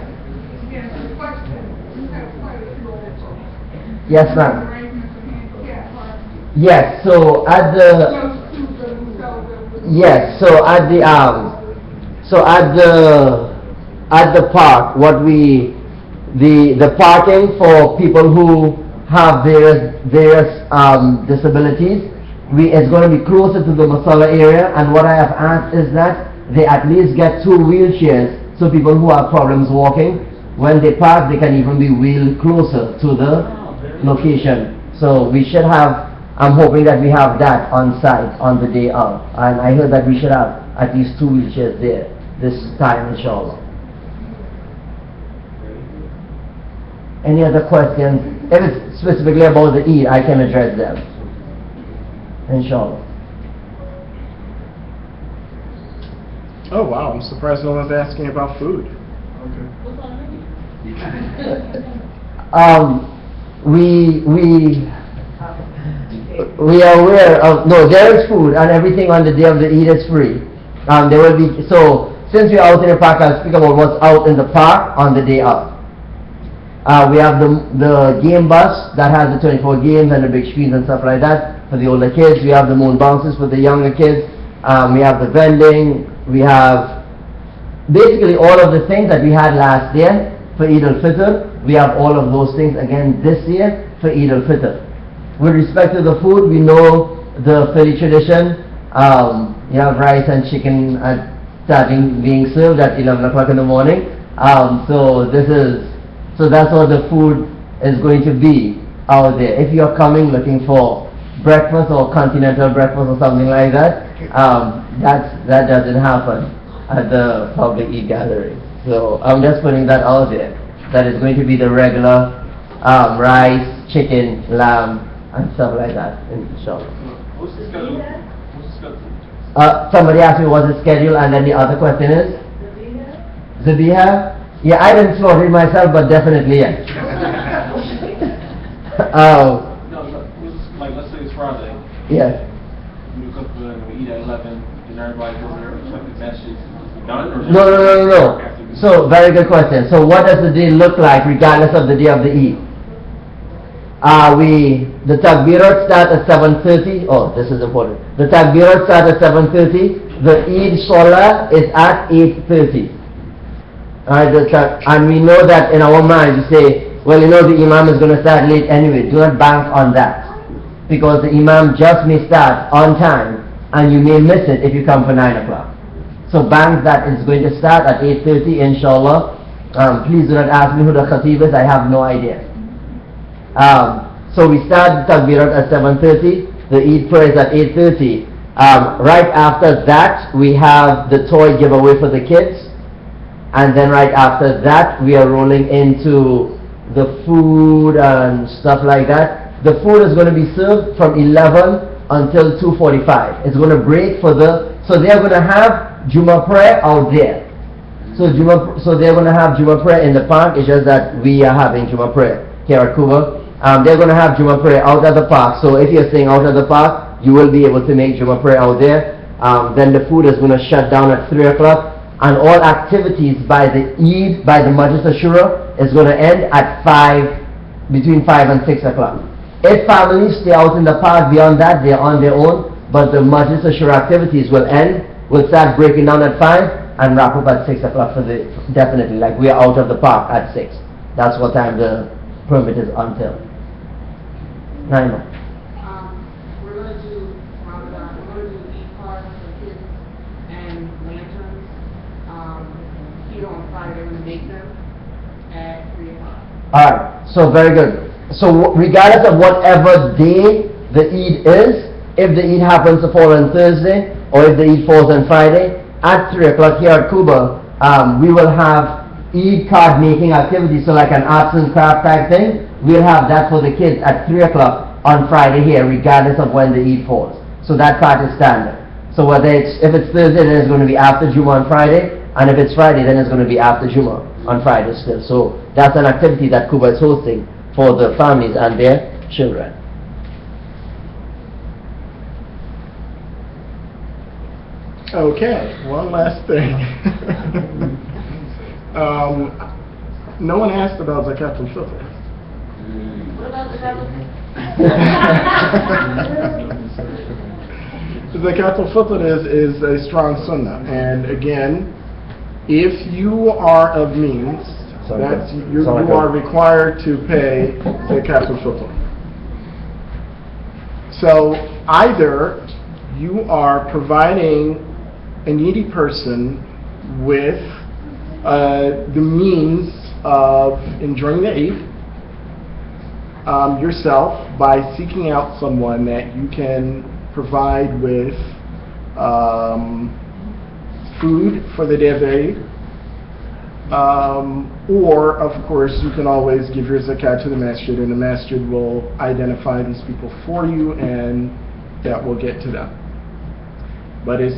Yes, ma'am. Yes, so at the park, the parking for people who have various disabilities, is going to be closer to the Masala area, and what I have asked is that they at least get 2 wheelchairs, so people who have problems walking, when they park, they can even be wheeled closer to the location. So we should have, I'm hoping that we have that on site on the day of, and I heard that we should have at least 2 wheelchairs there this time, inshallah. Any other questions? If it's specifically about the Eid, I can address them, inshallah. Oh wow, I'm surprised no one's asking about food. We are aware of, no, there is food, and everything on the day of the Eid is free. There will be, so since we're out in the park, I'll speak about what's out in the park on the day of. We have the game bus that has the 24 games and the big screens and stuff like that for the older kids. We have the moon bounces for the younger kids. We have the vending. We have basically all of the things that we had last year for Eid al-Fitr. We have all of those things again this year for Eid al-Fitr. With respect to the food, we know the Philly tradition. You have rice and chicken starting being served at 11 o'clock in the morning. So that's what the food is going to be out there. If you're coming looking for breakfast or continental breakfast or something like that, that doesn't happen at the public Eid gathering. So I'm just putting that out there. That is going to be the regular rice, chicken, lamb, and stuff like that. Inshallah. What's the schedule? What's the schedule? Somebody asked me what's the schedule, and then the other question is? Zabiha? Yeah, I didn't slaughter it myself, but definitely yes. No, like let's say it's Friday. Yes. You cook and we eat at 11, and everybody goes there, like the mess is done? Or No. So, very good question. So, what does the day look like regardless of the day of the Eid? The takbirat start at 7:30. Oh, this is important. The takbirat start at 7:30. The Eid Salah is at 8:30. Alright, and we know that in our minds we say, well, the Imam is going to start late anyway. Do not bank on that. Because the Imam just may start on time and you may miss it if you come for 9 o'clock. So bank that it's going to start at 8:30 inshallah. Please do not ask me who the khatib is, I have no idea. So we start the takbirat at 7:30, the Eid prayer is at 8:30. Right after that we have the toy giveaway for the kids, and then right after that we are rolling into the food and stuff like that. The food is going to be served from 11 until 2:45. It's going to break so they're going to have Jummah prayer out there. So they're going to have Jummah prayer in the park. It's just that we are having Jummah prayer here at Cuba. They're going to have Jummah prayer out at the park. So if you're staying out at the park, you will be able to make Jummah prayer out there. Then the food is going to shut down at 3 o'clock. And all activities by the Eid, by the Majlis Ashura, is going to end at between 5 and 6 o'clock. If families stay out in the park beyond that, they're on their own. But the Majlis Ashura activities will start breaking down at 5 and wrap up at 6 o'clock definitely. Like we are out of the park at 6. That's what time the permit is until. Naima. We're going to do Ramadan, we're going to do Eid cards for kids and lanterns. Here on Friday, we're going to make them at 3 o'clock. Alright, so very good. So regardless of whatever day the Eid is, if the Eid happens to fall on Thursday, or if the Eid falls on Friday, at 3 o'clock here at Cuba, we will have Eid card making activities, so like an arts and craft type thing. We'll have that for the kids at 3 o'clock on Friday here, regardless of when the Eid falls. So that part is standard. So if it's Thursday, then it's going to be after Jummah on Friday, and if it's Friday, then it's going to be after Jummah on Friday still. So that's an activity that Cuba is hosting for the families and their children. Okay, one last thing. No one asked about Zakat al-Fitr. What about the Zakat al-Fitr is a strong sunnah, and again, if you are of means, you are required to pay Zakat al-Fitr. So either you are providing a needy person with the means of enjoying the Eid yourself by seeking out someone that you can provide with food for the day of the Eid, or of course you can always give your zakat to the masjid, and the masjid will identify these people for you and that will get to them. But it's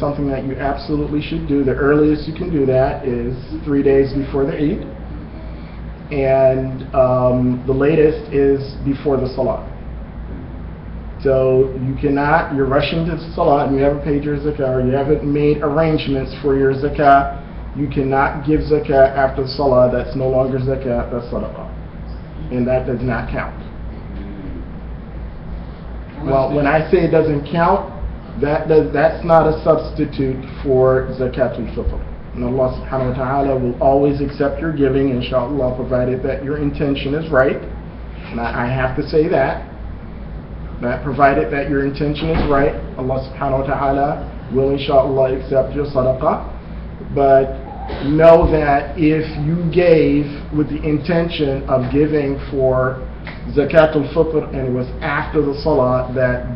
something that you absolutely should do. The earliest you can do that is 3 days before the Eid, and the latest is before the Salah. So you're rushing to the Salah and you haven't paid your zakah, or you haven't made arrangements for your zakah. You cannot give zakah after the Salah. That's no longer zakah, that's sadaqah. And that does not count. Well, when I say it doesn't count, that's not a substitute for Zakat al-Fitr. And Allah subhanahu wa ta'ala will always accept your giving, inshallah, provided that your intention is right. And I have to say that. That provided that your intention is right, Allah subhanahu wa ta'ala will inshallah accept your sadaqah. But know that if you gave with the intention of giving for zakat al-fitr and it was after the salah,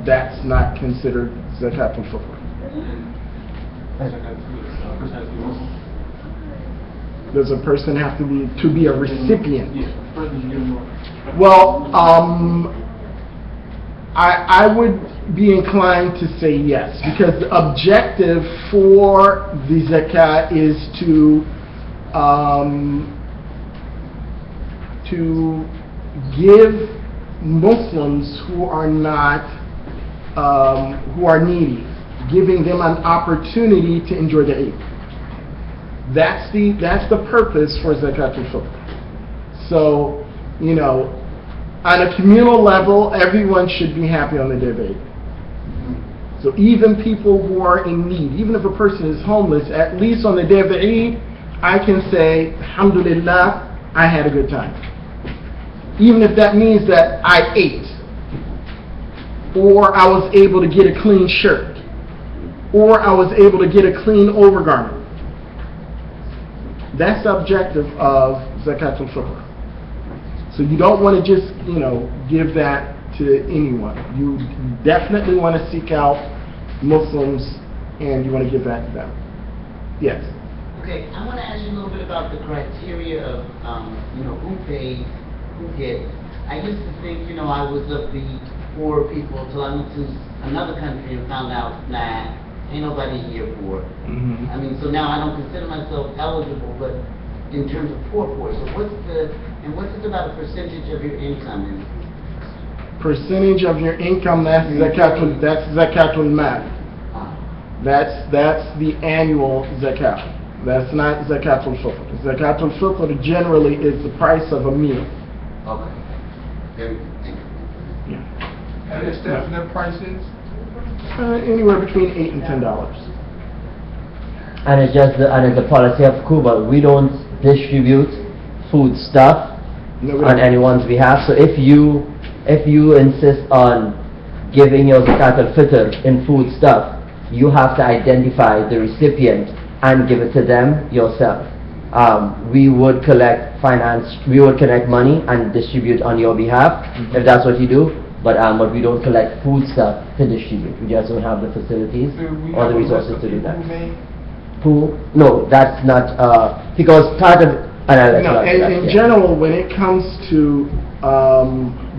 that's not considered zakat al-fitr. Does a person have to be a recipient? Well, I would be inclined to say yes, because the objective for the zakat is to give Muslims who are not who are needy, giving them an opportunity to enjoy the Eid. That's the purpose for zakat al-fitr. So, you know, on a communal level, everyone should be happy on the day of Eid. So even people who are in need, even if a person is homeless, at least on the day of the Eid, I can say, alhamdulillah, I had a good time. Even if that means that I ate, or I was able to get a clean shirt, or I was able to get a clean overgarment. That's the objective of zakat al-fitr. So you don't want to just, you know, give that to anyone. You definitely want to seek out Muslims and you want to give that to them. Yes? Okay, I want to ask you a little bit about the criteria of, who pays, who gets. I used to think, I was of the poor people until I went to another country and found out, nah, ain't nobody here poor. Mm-hmm. I mean, so now I don't consider myself eligible, but in terms of poor. So what's it about a percentage of your income? Percentage of your income, that's zakatul mal. That's the annual zakat. That's not zakatul fitr. Zakatul fitr generally is the price of a meal. Okay. Very good. Thank you. Yeah. And its definite prices? Anywhere between $8 and $10. And it's the policy of Cuba. We don't distribute food stuff on anyone's behalf. So if you insist on giving your zakat al-fitr in food stuff, you have to identify the recipient and give it to them yourself. We would collect money and distribute on your behalf, if that's what you do. But we don't collect food stuff to distribute. We just don't have the facilities or the resources to do that. No, that's not because part of. In general, when it comes to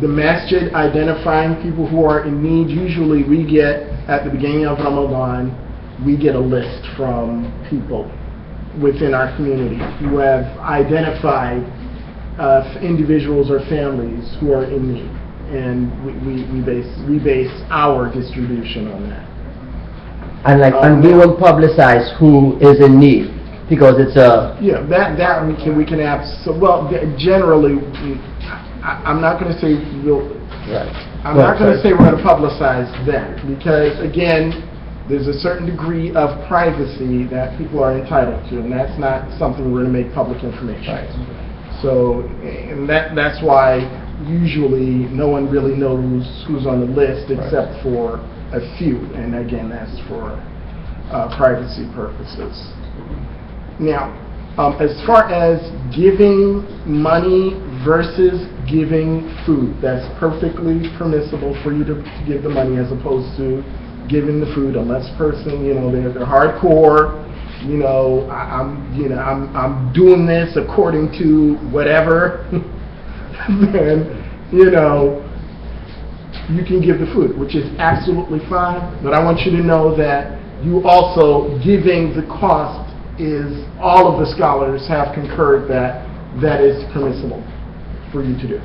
the masjid identifying people who are in need, usually we get at the beginning of Ramadan, we get a list from people within our community who have identified individuals or families who are in need. And we base our distribution on that. And we will publicize who is in need because it's a that we can have. So generally, I'm not going to say I'm not going to say we're going to publicize that because again, there's a certain degree of privacy that people are entitled to, and that's not something we're going to make public information. Right. So, and that's why. Usually no one really knows who's on the list except for a few, and again that's for privacy purposes. Now, as far as giving money versus giving food, that's perfectly permissible for you to give the money as opposed to giving the food, unless person, they're hardcore, I'm doing this according to whatever. Then, you can give the food, which is absolutely fine. But I want you to know that you also giving the cost is, all of the scholars have concurred that is permissible for you to do.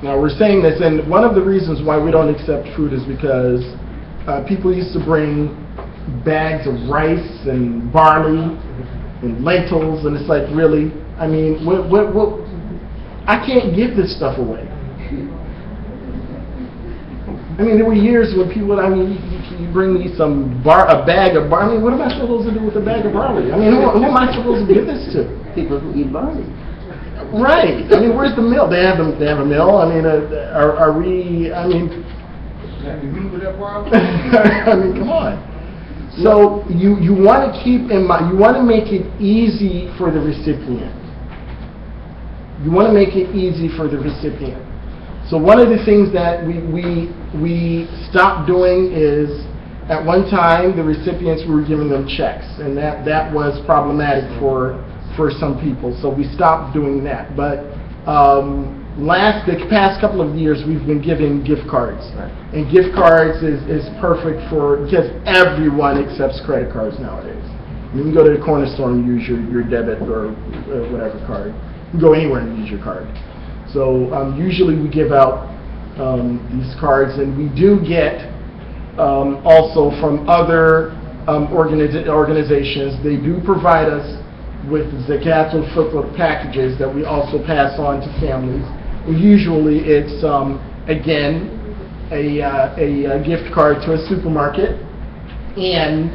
Now we're saying this, and one of the reasons why we don't accept food is because people used to bring bags of rice and barley and lentils, and it's like, really? I mean, what? I can't give this stuff away. I mean, there were years when people, you bring me a bag of barley. What am I supposed to do with a bag of barley? I mean, who am I supposed to give this to? People who eat barley. Right. I mean, where's the mill? They have a mill. I mean, are we? I mean, I mean, come on. So you want to keep in mind. You want to make it easy for the recipient. You want to make it easy for the recipient. So one of the things that we stopped doing is, at one time, the recipients, we were giving them checks, and that was problematic for some people. So we stopped doing that. But the past couple of years, we've been giving gift cards, and gift cards is perfect because everyone accepts credit cards nowadays. You can go to the corner store and use your debit or whatever card. You can go anywhere and use your card. So usually we give out these cards, and we do get also from other organizations. They do provide us with Zakat al-Fitr packages that we also pass on to families. And usually it's again a gift card to a supermarket and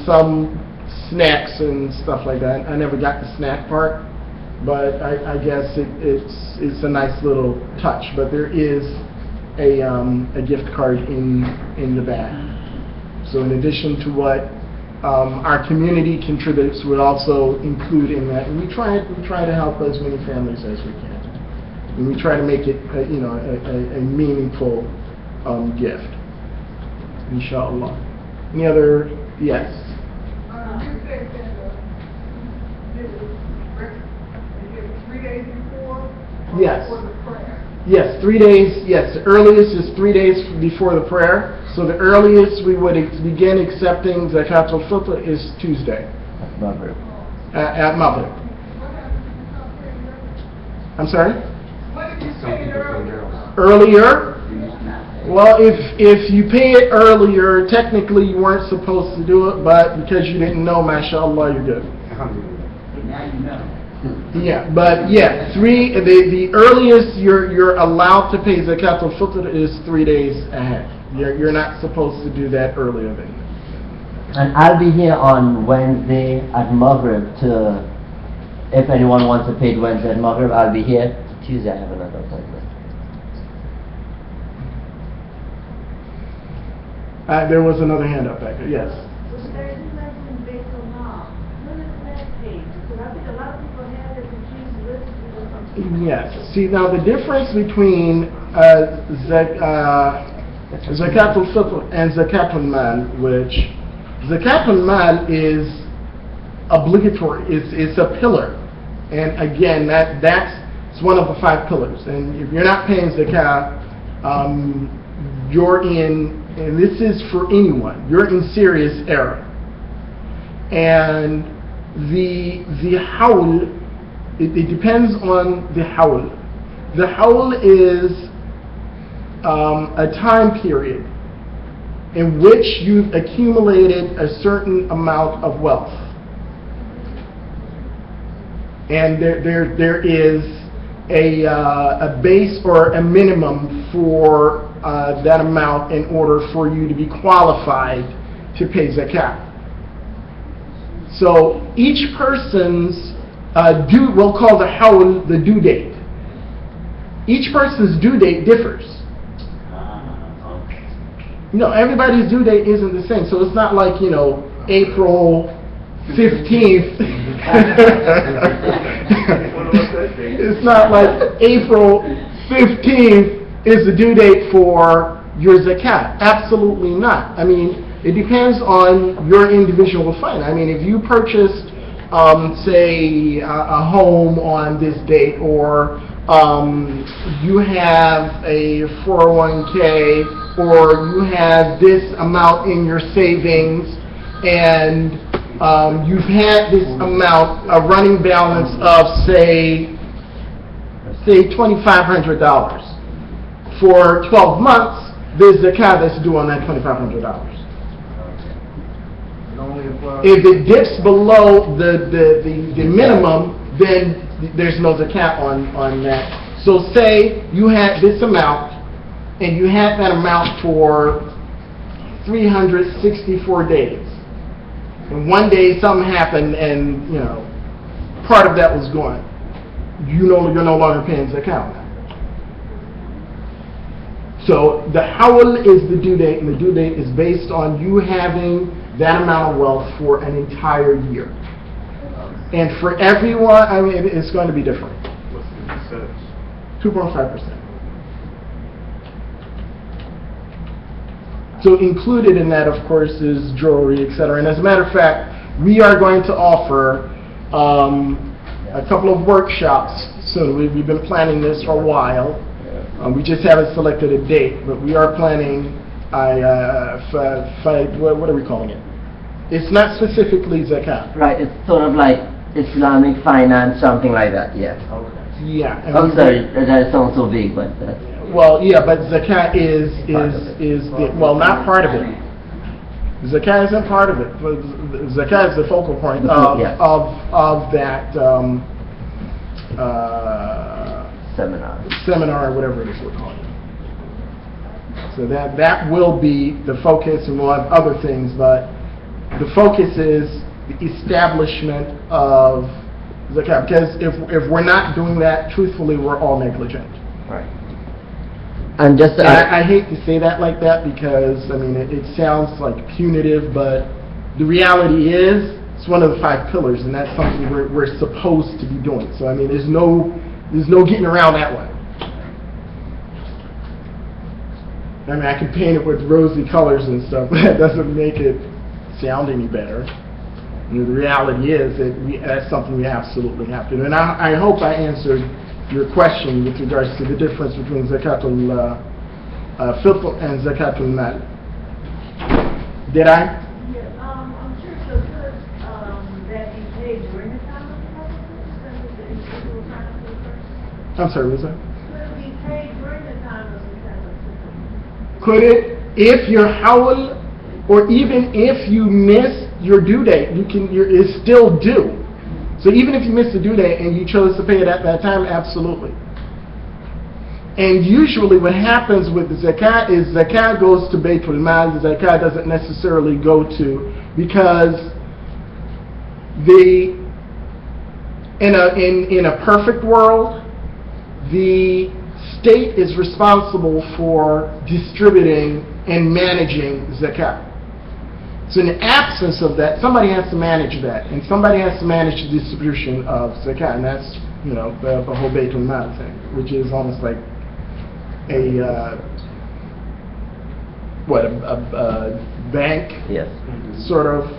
some snacks and stuff like that. I never got the snack part, but I guess it's a nice little touch. But there is a gift card in the bag. So in addition to what our community contributes, we also include in that, and we try to help as many families as we can, and we try to make it a meaningful gift. Inshallah. Any other? Yes. You said that it was 3 days before? Or Yes. before the prayer? Yes, 3 days. Yes, the earliest is 3 days before the prayer. So the earliest we would begin accepting Zakat al-Fitr is Tuesday. Maghrib. At Maghrib. I'm sorry? What did you say earlier? Earlier? Well, if you pay it earlier, technically you weren't supposed to do it, but because you didn't know, mashallah, you're good. Now you know. Yeah, but yeah, the earliest you're allowed to pay Zakat al-Fitr is 3 days ahead. You're not supposed to do that earlier than that. And I'll be here on Wednesday at Maghrib if anyone wants to pay it Wednesday at Maghrib, I'll be here. Tuesday I have another appointment. There was another hand up back there, yes. Yes. See, now the difference between Zakat al-Fitr and Zakat al-Mal, which Zakat al-Mal is obligatory, it's a pillar. And again, that's one of the 5 pillars. And if you're not paying Zakat, you're in, and this is for anyone, you're in serious error. And the hawl, it depends on the hawl. The hawl is a time period in which you've accumulated a certain amount of wealth. And there is a base or a minimum for that amount in order for you to be qualified to pay zakat. So each person's we'll call the hawl the due date. Each person's due date differs. Everybody's due date isn't the same. So it's not like, April 15th. It's not like April 15th is the due date for your zakat. Absolutely not. I mean, it depends on your individual fund. I mean, if you purchased, say, a home on this date, or you have a 401k, or you have this amount in your savings, and you've had this amount, a running balance of, say $2,500. For 12 months, there's zakat that's due on that $2,500. If it dips below the minimum, then there's no zakat on that. So say you had this amount, and you had that amount for 364 days. And one day something happened, and part of that was gone. you're no longer paying zakat. So the hawl is the due date, and the due date is based on you having that amount of wealth for an entire year. And for everyone, I mean, it's going to be different. What's the percentage? 2.5%. So included in that, of course, is jewelry, etc. And as a matter of fact, we are going to offer a couple of workshops soon. We've been planning this for a while. We just haven't selected a date, but we are planning. What are we calling it? It's not specifically zakat. Right, it's sort of like Islamic finance, something like that, yes. Yeah. I'm sorry, that sounds so big, but well, yeah, but zakat is not part of it. Zakat isn't part of it. Zakat is the focal point of that seminar, or whatever it is we're calling it. So that will be the focus, and we'll have other things, but the focus is the establishment of zakat. Because if we're not doing that, truthfully, we're all negligent. right. And just I hate to say that like that, because I mean it sounds like punitive, but the reality is it's one of the 5 pillars, and that's something we're supposed to be doing. So I mean there's no getting around that one. I mean I can paint it with rosy colors and stuff, but that doesn't make it sound any better. And the reality is that that's something we absolutely have to do. And I hope I answered your question with regards to the difference between zakatul fitr and zakatul mal. Did I? Yeah, I'm sure it's so good that you pay during the time of the holiday instead of the individual time of the person. I'm sorry, what was that? Could it be paid during the time of the fitr? Could it, if your hawl, or even if you miss your due date, it's still due. So even if you missed the due date and you chose to pay it at that time, absolutely. And usually what happens with the zakat is zakat goes to Baytul Mal, the zakat doesn't necessarily go to, because in a perfect world, the state is responsible for distributing and managing zakat. So in the absence of that, somebody has to manage that, and somebody has to manage the distribution of zakat, and that's the whole Baytul Mal thing, which is almost like a bank, yes, sort of,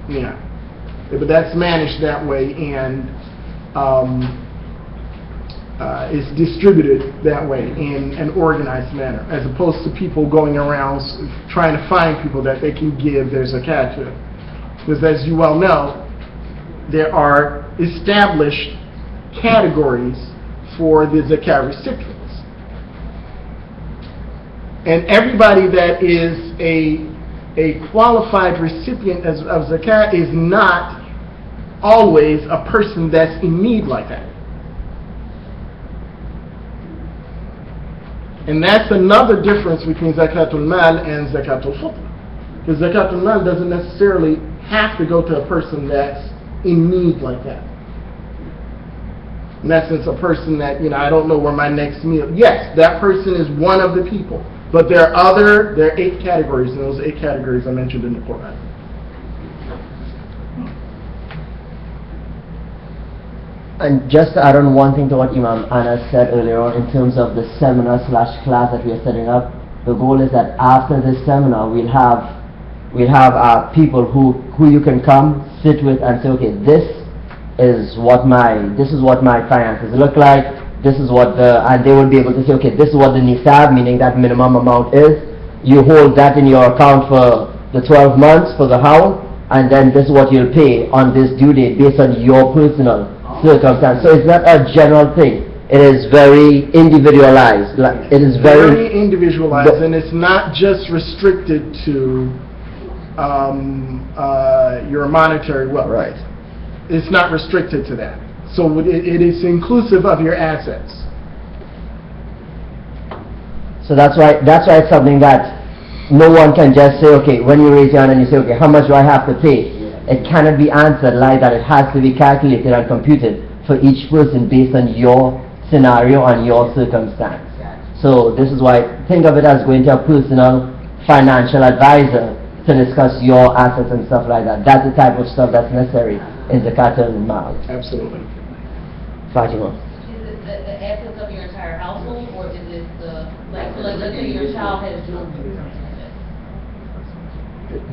yeah. But that's managed that way, and is distributed that way in an organized manner, as opposed to people going around trying to find people that they can give their zakat to. Because as you well know, there are established categories for the zakat recipients. And everybody that is a qualified recipient of zakat is not always a person that's in need like that. And that's another difference between zakatul mal and zakatul fitr. Because zakatul mal doesn't necessarily have to go to a person that's in need like that. In essence, a person that, I don't know where my next meal. Yes, that person is one of the people. But there are 8 categories, and those 8 categories I mentioned in the Quran. And just to add on one thing to what Imam Anas said earlier on in terms of the seminar/class that we are setting up, the goal is that after this seminar we'll have people who you can come, sit with, and say, okay, this is what my finances look like. This is what and they will be able to say, okay, this is what the nisab, meaning that minimum amount is. You hold that in your account for the 12 months for the howl, and then this is what you'll pay on this due date based on your personal circumstance. So it's not a general thing. It is very individualized. It is very individualized, and it's not just restricted to your monetary wealth. Right. It's not restricted to that. So it is inclusive of your assets. So that's why it's something that no one can just say, okay, when you raise your hand and you say, okay, how much do I have to pay? It cannot be answered like that. It has to be calculated and computed for each person based on your scenario and your circumstance. So this is why think of it as going to a personal financial advisor to discuss your assets and stuff like that. That's the type of stuff that's necessary in zakat al-mal. Absolutely. Fatima. Is it the assets of your entire household, or is it the, like let's say your child has jewelry?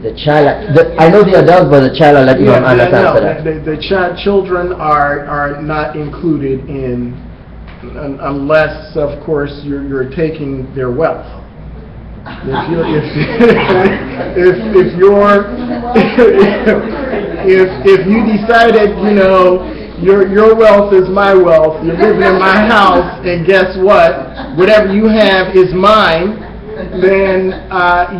The child, I know the adults, but the child, I'll let you understand for that. The children are not included in, unless, of course, you're taking their wealth. If you decided, you know, your wealth is my wealth, you're living in my house, and guess what? Whatever you have is mine, then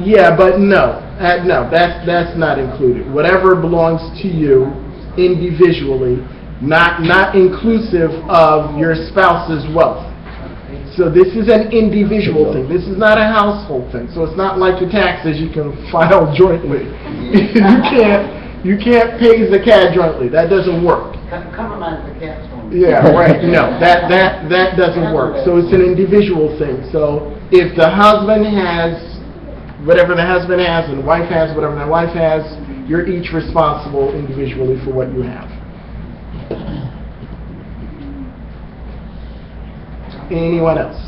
yeah, but no. No, that's not included. Whatever belongs to you individually, not inclusive of your spouse's wealth. So this is an individual thing. This is not a household thing. So it's not like your taxes you can file jointly. you can't pay zakat jointly. That doesn't work. Compromise the cat phone. Yeah, right. No, that doesn't work. So it's an individual thing. So if the husband has whatever the husband has and the wife has whatever the wife has, you're each responsible individually for what you have. Anyone else?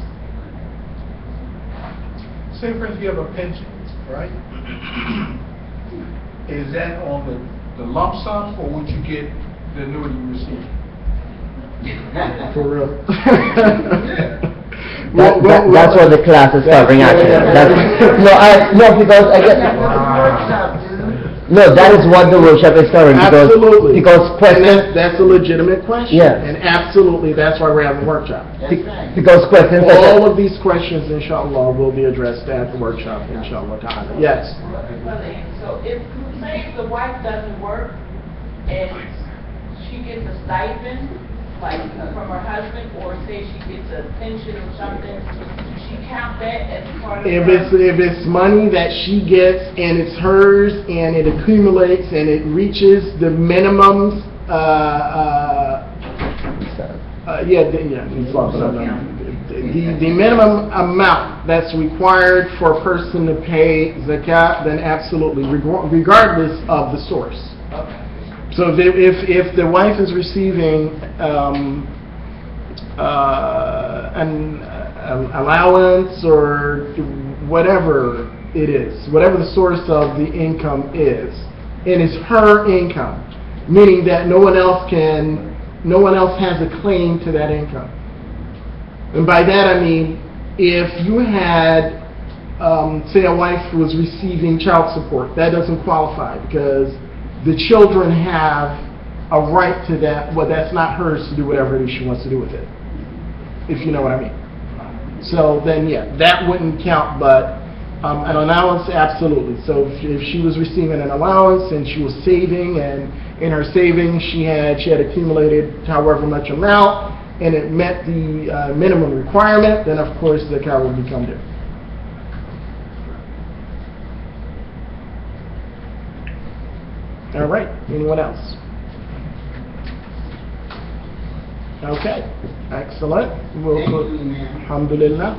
Say for instance you have a pension, right? Is that on the lump sum, or would you get the annuity you receive? For real. That's what the class is covering actually. Because I guess that is what the workshop is covering. Absolutely. Because questions. That's a legitimate question. Yeah. And absolutely, that's why we're having a workshop. Because questions. All of these questions, inshallah, will be addressed at the workshop, inshallah ta'ala. Yes. So if, say, the wife doesn't work and she gets a stipend, like from her husband, or say she gets a pension or something, does she count that as part of If it's money that she gets and it's hers and it accumulates and it reaches the minimums, the minimum amount that's required for a person to pay zakat, then absolutely, regardless of the source. So if the wife is receiving an allowance or whatever it is, whatever the source of the income is, and it's her income, meaning that no one else has a claim to that income. And by that I mean, if you had, say a wife was receiving child support, that doesn't qualify because the children have a right to that, but that's not hers to do whatever it is she wants to do with it, if you know what I mean. So then, yeah, that wouldn't count, but an allowance, absolutely. So if she was receiving an allowance and she was saving, and in her savings she had accumulated however much amount, and it met the minimum requirement, then of course the zakat would become due. All right, anyone else? Okay, excellent. Alhamdulillah.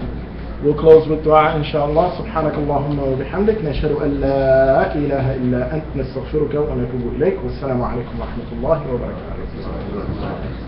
We'll close with dua, inshallah. سبحانك اللهم وبحمدك نشهد أن لا إله إلا أنت نستغفرك ونتوب إليك والسلام عليكم ورحمة الله وبركاته.